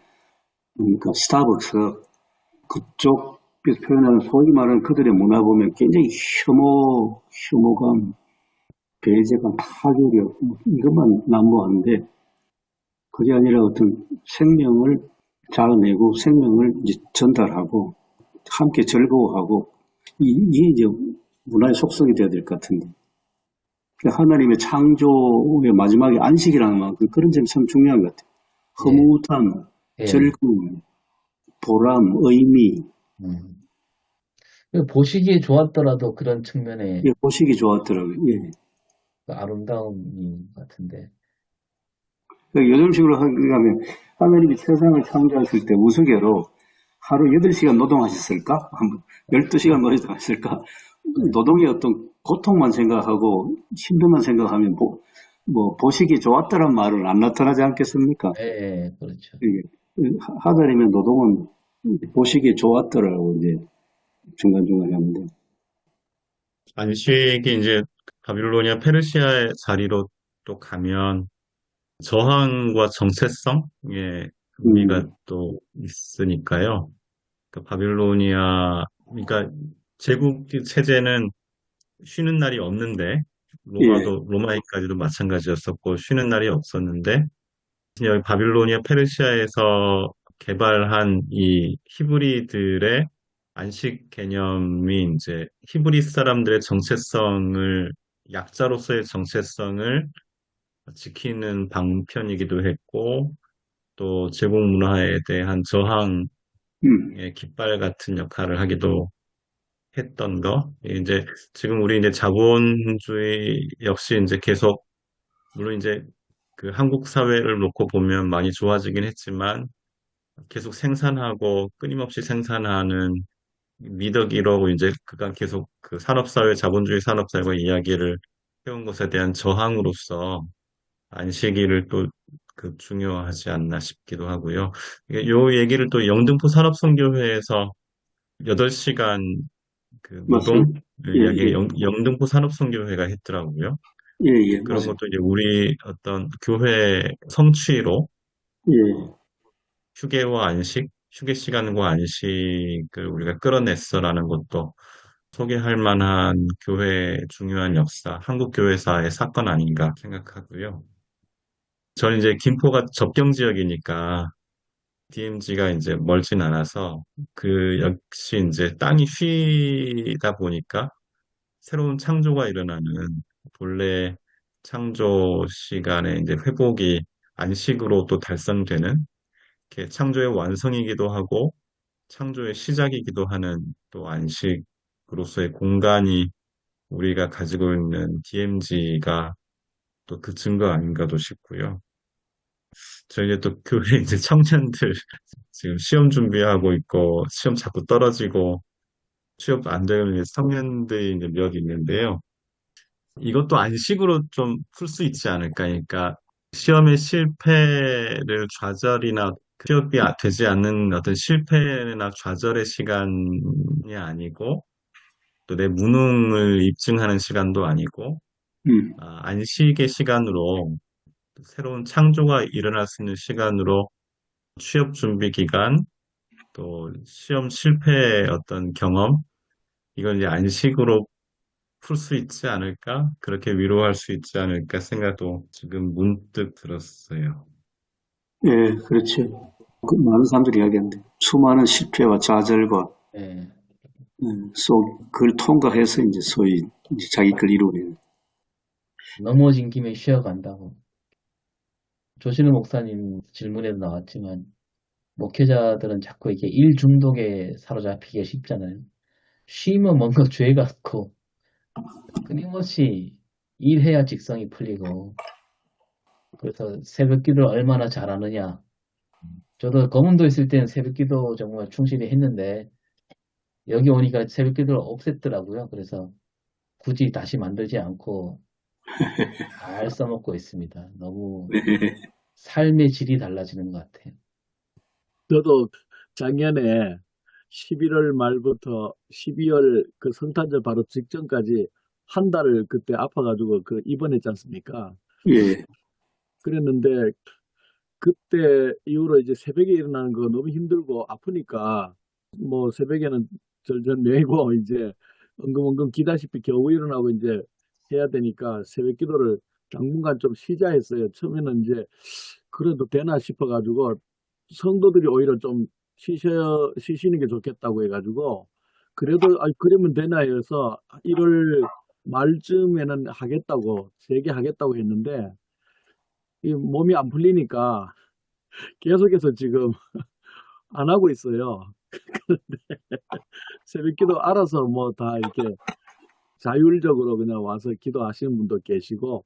그러니까 스타벅스, 그쪽 표현하는 소위 말하는 그들의 문화 보면 굉장히 혐오감, 배제감, 파괴력, 뭐 이것만 난무하는데, 그게 아니라 어떤 생명을 자아내고 생명을 이제 전달하고 함께 즐거워하고 이게 이제 문화의 속성이 되어야 될 것 같은데 하나님의 창조의 마지막에 안식이라는 만큼 그런 점이 참 중요한 것 같아요. 흐뭇함, 예. 즐거움, 보람, 의미 보시기에 좋았더라도 그런 측면에 예, 보시기 좋았더라고요. 예. 그 아름다움이 같은데. 요즘식으로 하면 하나님이 세상을 창조하실 때 우스개로 하루 8시간 노동하셨을까? 12시간 노동하셨을까? 노동의 어떤 고통만 생각하고 힘듦만 생각하면 보시기 좋았다는 말은 안 나타나지 않겠습니까? 예, 그렇죠. 하다리면 노동은 보시기 좋았더라고 이제 중간중간에 하는데. 안식이 이제 바빌로니아 페르시아의 자리로 또 가면 저항과 정체성의 의미가 또 있으니까요. 그러니까 바빌로니아, 그러니까 제국 체제는 쉬는 날이 없는데, 로마에까지도 마찬가지였었고, 쉬는 날이 없었는데, 여기 바빌로니아 페르시아에서 개발한 이 히브리들의 안식 개념이 이제 히브리 사람들의 정체성을, 약자로서의 정체성을 지키는 방편이기도 했고, 또 제국 문화에 대한 저항의 깃발 같은 역할을 하기도 했던 거. 이제 지금 우리 이제 자본주의 역시 이제 계속, 물론 이제 그 한국 사회를 놓고 보면 많이 좋아지긴 했지만, 계속 생산하고 끊임없이 생산하는 미덕이라고 이제 그간 계속 그 산업사회, 자본주의 산업사회가 이야기를 해온 것에 대한 저항으로서 안식일을 또 그 중요하지 않나 싶기도 하고요. 요 얘기를 또 영등포 산업선교회에서 8시간 그 맞습니다. 노동을 예, 이야기 예, 영등포 산업선교회가 했더라고요. 예, 예, 그런 맞아요. 것도 이제 우리 어떤 교회 성취로 예, 휴게와 안식, 휴게 시간과 안식을 우리가 끌어냈어라는 것도 소개할 만한 교회의 중요한 역사, 한국 교회사의 사건 아닌가 생각하고요. 저는 이제 김포가 접경 지역이니까 DMZ가 이제 멀진 않아서 그 역시 이제 땅이 휘다 보니까 새로운 창조가 일어나는 본래 창조 시간에 이제 회복이 안식으로 또 달성되는 이렇게 창조의 완성이기도 하고 창조의 시작이기도 하는 또 안식으로서의 공간이 우리가 가지고 있는 DMZ가 또 그 증거 아닌가도 싶고요. 저희 또 교회 이제 청년들 지금 시험 준비하고 있고 시험 자꾸 떨어지고 취업 안 되는 청년들이 이제 몇 있는데요. 이것도 안식으로 좀 풀 수 있지 않을까. 그러니까 시험의 실패를 좌절이나 취업이 되지 않는 어떤 실패나 좌절의 시간이 아니고 또 내 무능을 입증하는 시간도 아니고 안식의 시간으로 새로운 창조가 일어날 수 있는 시간으로 취업 준비 기간 또 시험 실패의 어떤 경험 이걸 이제 안식으로 풀 수 있지 않을까? 그렇게 위로할 수 있지 않을까 생각도 지금 문득 들었어요. 예, 그렇죠. 그 많은 사람들이 이야기하는데 수많은 실패와 좌절과 예. 그걸 통과해서 이제 소위 이제 자기 걸 이루는. 넘어진 김에 쉬어간다고. 조신우 목사님 질문에도 나왔지만, 목회자들은 자꾸 이렇게 일 중독에 사로잡히기가 쉽잖아요. 쉬면 뭔가 죄 같고, 끊임없이 일해야 직성이 풀리고, 그래서 새벽 기도를 얼마나 잘하느냐. 저도 검은도 있을 때는 새벽 기도 정말 충실히 했는데, 여기 오니까 새벽 기도를 없앴더라고요. 그래서 굳이 다시 만들지 않고 잘 써먹고 있습니다. 너무 네. 삶의 질이 달라지는 것 같아요. 저도 작년에 11월 말부터 12월 그 성탄절 바로 직전까지 한 달을 그때 아파가지고 그 입원했지 않습니까? 예, 그랬는데 그때 이후로 이제 새벽에 일어나는 거 너무 힘들고 아프니까 뭐 새벽에는 절절매고 이제 엉금엉금 기다시피 겨우 일어나고 이제 해야 되니까 새벽 기도를 당분간 좀 쉬자 했어요. 처음에는 이제 그래도 되나 싶어가지고 성도들이 오히려 좀 쉬시는 게 좋겠다고 해가지고 그래도 그러면 되나 해서 1월 말쯤에는 하겠다고 3개 하겠다고 했는데 이 몸이 안 풀리니까 계속해서 지금 안 하고 있어요. 새벽기도 알아서 뭐 다 이렇게 자율적으로 그냥 와서 기도하시는 분도 계시고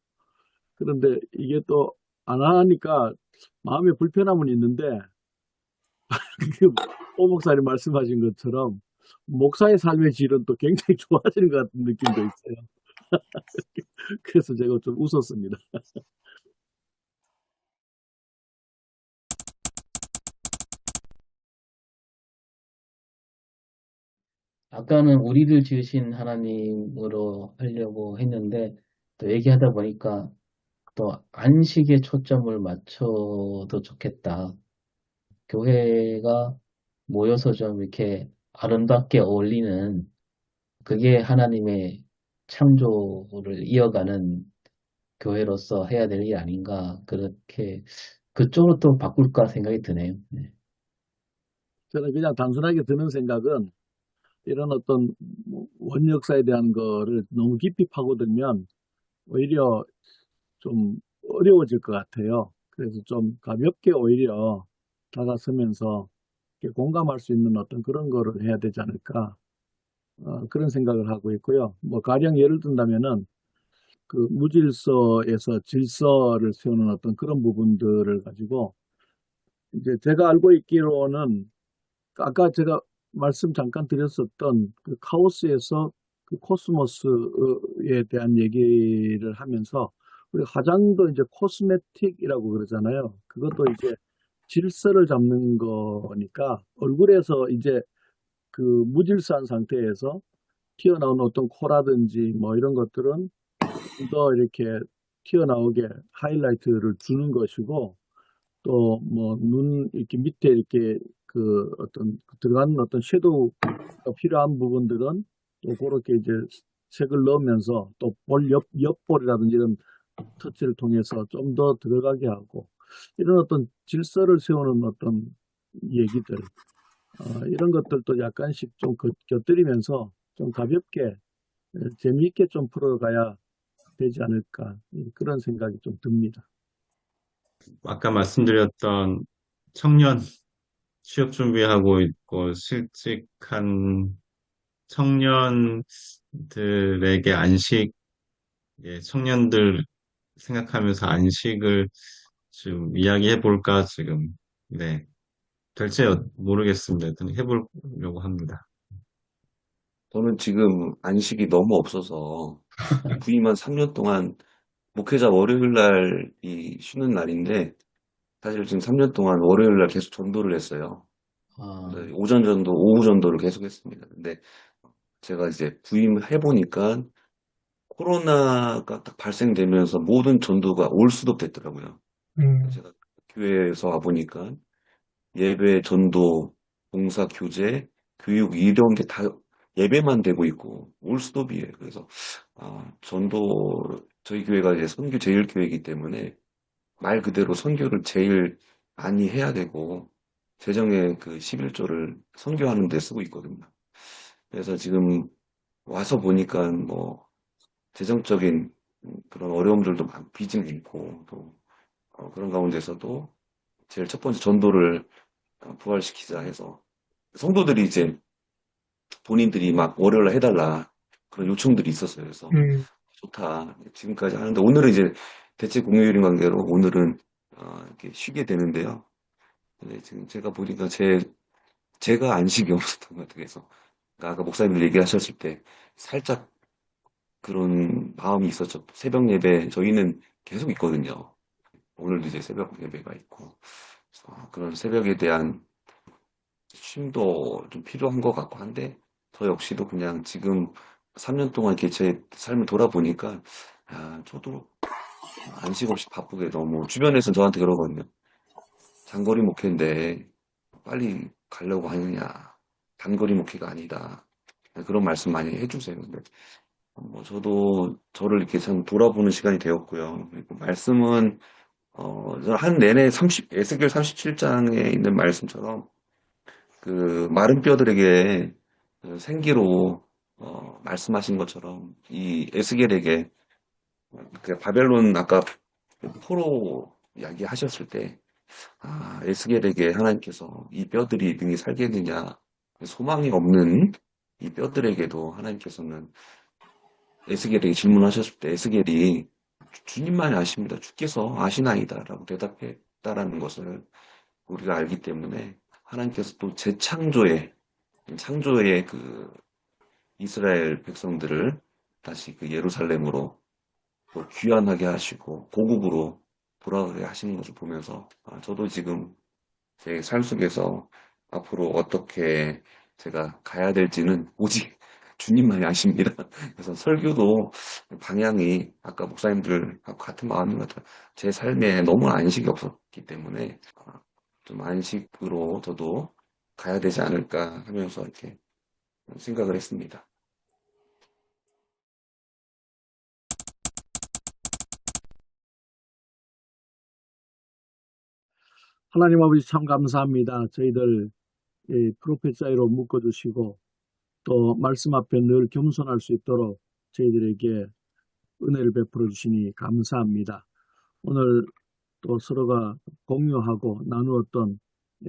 그런데 이게 또 안 하니까 마음에 불편함은 있는데 그 오 목사님 말씀하신 것처럼 목사의 삶의 질은 또 굉장히 좋아지는 것 같은 느낌도 있어요. 그래서 제가 좀 웃었습니다. 아까는 우리를 지으신 하나님으로 하려고 했는데 또 얘기하다 보니까 또 안식에 초점을 맞춰도 좋겠다. 교회가 모여서 좀 이렇게 아름답게 어울리는 그게 하나님의 창조를 이어가는 교회로서 해야 될 일 아닌가. 그렇게 그쪽으로 또 바꿀까 생각이 드네요. 네. 저는 그냥 단순하게 드는 생각은 이런 어떤 원역사에 대한 거를 너무 깊이 파고들면 오히려 좀 어려워질 것 같아요. 그래서 좀 가볍게 오히려 다가서면서 이렇게 공감할 수 있는 어떤 그런 거를 해야 되지 않을까 그런 생각을 하고 있고요. 뭐 가령 예를 든다면은 그 무질서에서 질서를 세우는 어떤 그런 부분들을 가지고 이제 제가 알고 있기로는 아까 제가 말씀 잠깐 드렸었던 그 카오스에서 그 코스모스에 대한 얘기를 하면서 우리 화장도 이제 코스메틱이라고 그러잖아요. 그것도 이제 질서를 잡는 거니까 얼굴에서 이제 그 무질서한 상태에서 튀어나오는 어떤 코라든지 뭐 이런 것들은 좀 더 이렇게 튀어나오게 하이라이트를 주는 것이고, 또 뭐 눈 이렇게 밑에 이렇게 그 어떤 들어가는 어떤 섀도우가 필요한 부분들은 또 그렇게 이제 색을 넣으면서 또 옆볼이라든지 이런 터치를 통해서 좀 더 들어가게 하고, 이런 어떤 질서를 세우는 어떤 얘기들, 이런 것들도 약간씩 좀 곁들이면서 좀 가볍게 재미있게 좀 풀어가야 되지 않을까, 그런 생각이 좀 듭니다. 아까 말씀드렸던 청년 취업 준비하고 있고 실직한 청년들에게 안식, 예, 청년들 생각하면서 안식을 좀 이야기해 볼까 지금, 네, 될지 모르겠습니다. 일단 해보려고 합니다. 저는 지금 안식이 너무 없어서 부임한 3년 동안 목회자 월요일 날이 쉬는 날인데 사실 지금 3년 동안 월요일 날 계속 전도를 했어요. 아, 오전 전도, 오후 전도를 계속 했습니다. 근데 제가 이제 부임해 보니까 코로나가 딱 발생되면서 모든 전도가 올 수도 됐더라고요. 제가 교회에서 와 보니까 예배, 전도, 봉사, 교제, 교육 이런 게 다 예배만 되고 있고 올 수도비예요. 그래서 전도 저희 교회가 이제 선교 제일 교회이기 때문에 말 그대로 선교를 제일 많이 해야 되고 재정의 그 11조를 선교하는 데 쓰고 있거든요. 그래서 지금 와서 보니까 뭐 재정적인 그런 어려움들도 빚은 있고 또 그런 가운데서도 제일 첫 번째 전도를 부활시키자 해서 성도들이 이제 본인들이 막 월요일 날 해달라 그런 요청들이 있었어요. 그래서 좋다. 지금까지 하는데 오늘은 이제 대체 공휴일인 관계로 오늘은 이렇게 쉬게 되는데요. 근데 지금 제가 보니까 제가 안식이 없었던 것 같아요. 그래서 아까 목사님들 얘기하셨을 때 살짝 그런 마음이 있었죠. 새벽 예배 저희는 계속 있거든요. 오늘도 이제 새벽 예배가 있고 그래서 그런 새벽에 대한 쉼도 좀 필요한 것 같고 한데 저 역시도 그냥 지금 3년 동안 이렇게 제 삶을 돌아보니까 저도 안식 없이 바쁘게 너무 주변에서 저한테 그러거든요. 장거리 목회인데 빨리 가려고 하느냐. 단거리 목회가 아니다. 그런 말씀 많이 해주세요. 근데 뭐 저도 저를 이렇게 참 돌아보는 시간이 되었고요. 그리고 말씀은 한 내내 에스겔 37장에 있는 말씀처럼 그 마른 뼈들에게 그 생기로 말씀하신 것처럼 이 에스겔에게 그 바벨론 아까 포로 이야기하셨을 때 에스겔에게 하나님께서 이 뼈들이 능히 살겠느냐 소망이 없는 이 뼈들에게도 하나님께서는 에스겔에게 질문하셨을 때 에스겔이 주님만이 아십니다. 주께서 아시나이다 라고 대답했다라는 것을 우리가 알기 때문에 하나님께서 또 창조의 그 이스라엘 백성들을 다시 그 예루살렘으로 또 귀환하게 하시고 고국으로 돌아가게 하시는 것을 보면서 저도 지금 제 삶 속에서 앞으로 어떻게 제가 가야 될지는 오직 주님만이 아십니다. 그래서 설교도 방향이 아까 목사님들하고 같은 마음인 것 같아요. 제 삶에 너무 안식이 없었기 때문에 좀 안식으로 저도 가야 되지 않을까 하면서 이렇게 생각을 했습니다. 하나님 아버지 참 감사합니다. 저희들 프로페트 사이로 묶어주시고 또 말씀 앞에 늘 겸손할 수 있도록 저희들에게 은혜를 베풀어 주시니 감사합니다. 오늘 또 서로가 공유하고 나누었던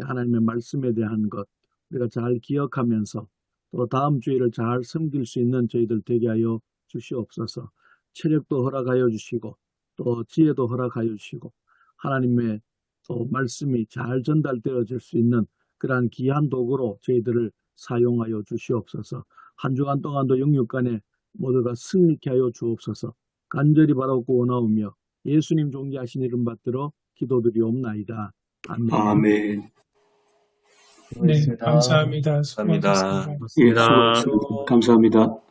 하나님의 말씀에 대한 것 우리가 잘 기억하면서 또 다음 주일을 잘 섬길 수 있는 저희들 되게 하여 주시옵소서. 체력도 허락하여 주시고 또 지혜도 허락하여 주시고 하나님의 또 말씀이 잘 전달되어질 수 있는 그러한 귀한 도구로 저희들을 사용하여 주시옵소서. 한 주간 동안도 영육간에 모두가 승리케 하여 주옵소서. 간절히 바라고 원하오며 예수님 존귀하신 이름 받들어 기도드리옵나이다. 아멘. 아멘. 네, 수고했습니다. 감사합니다. 감사합니다. 수고하셨습니다. 예, 고맙습니다. 수고하셨습니다. 감사합니다.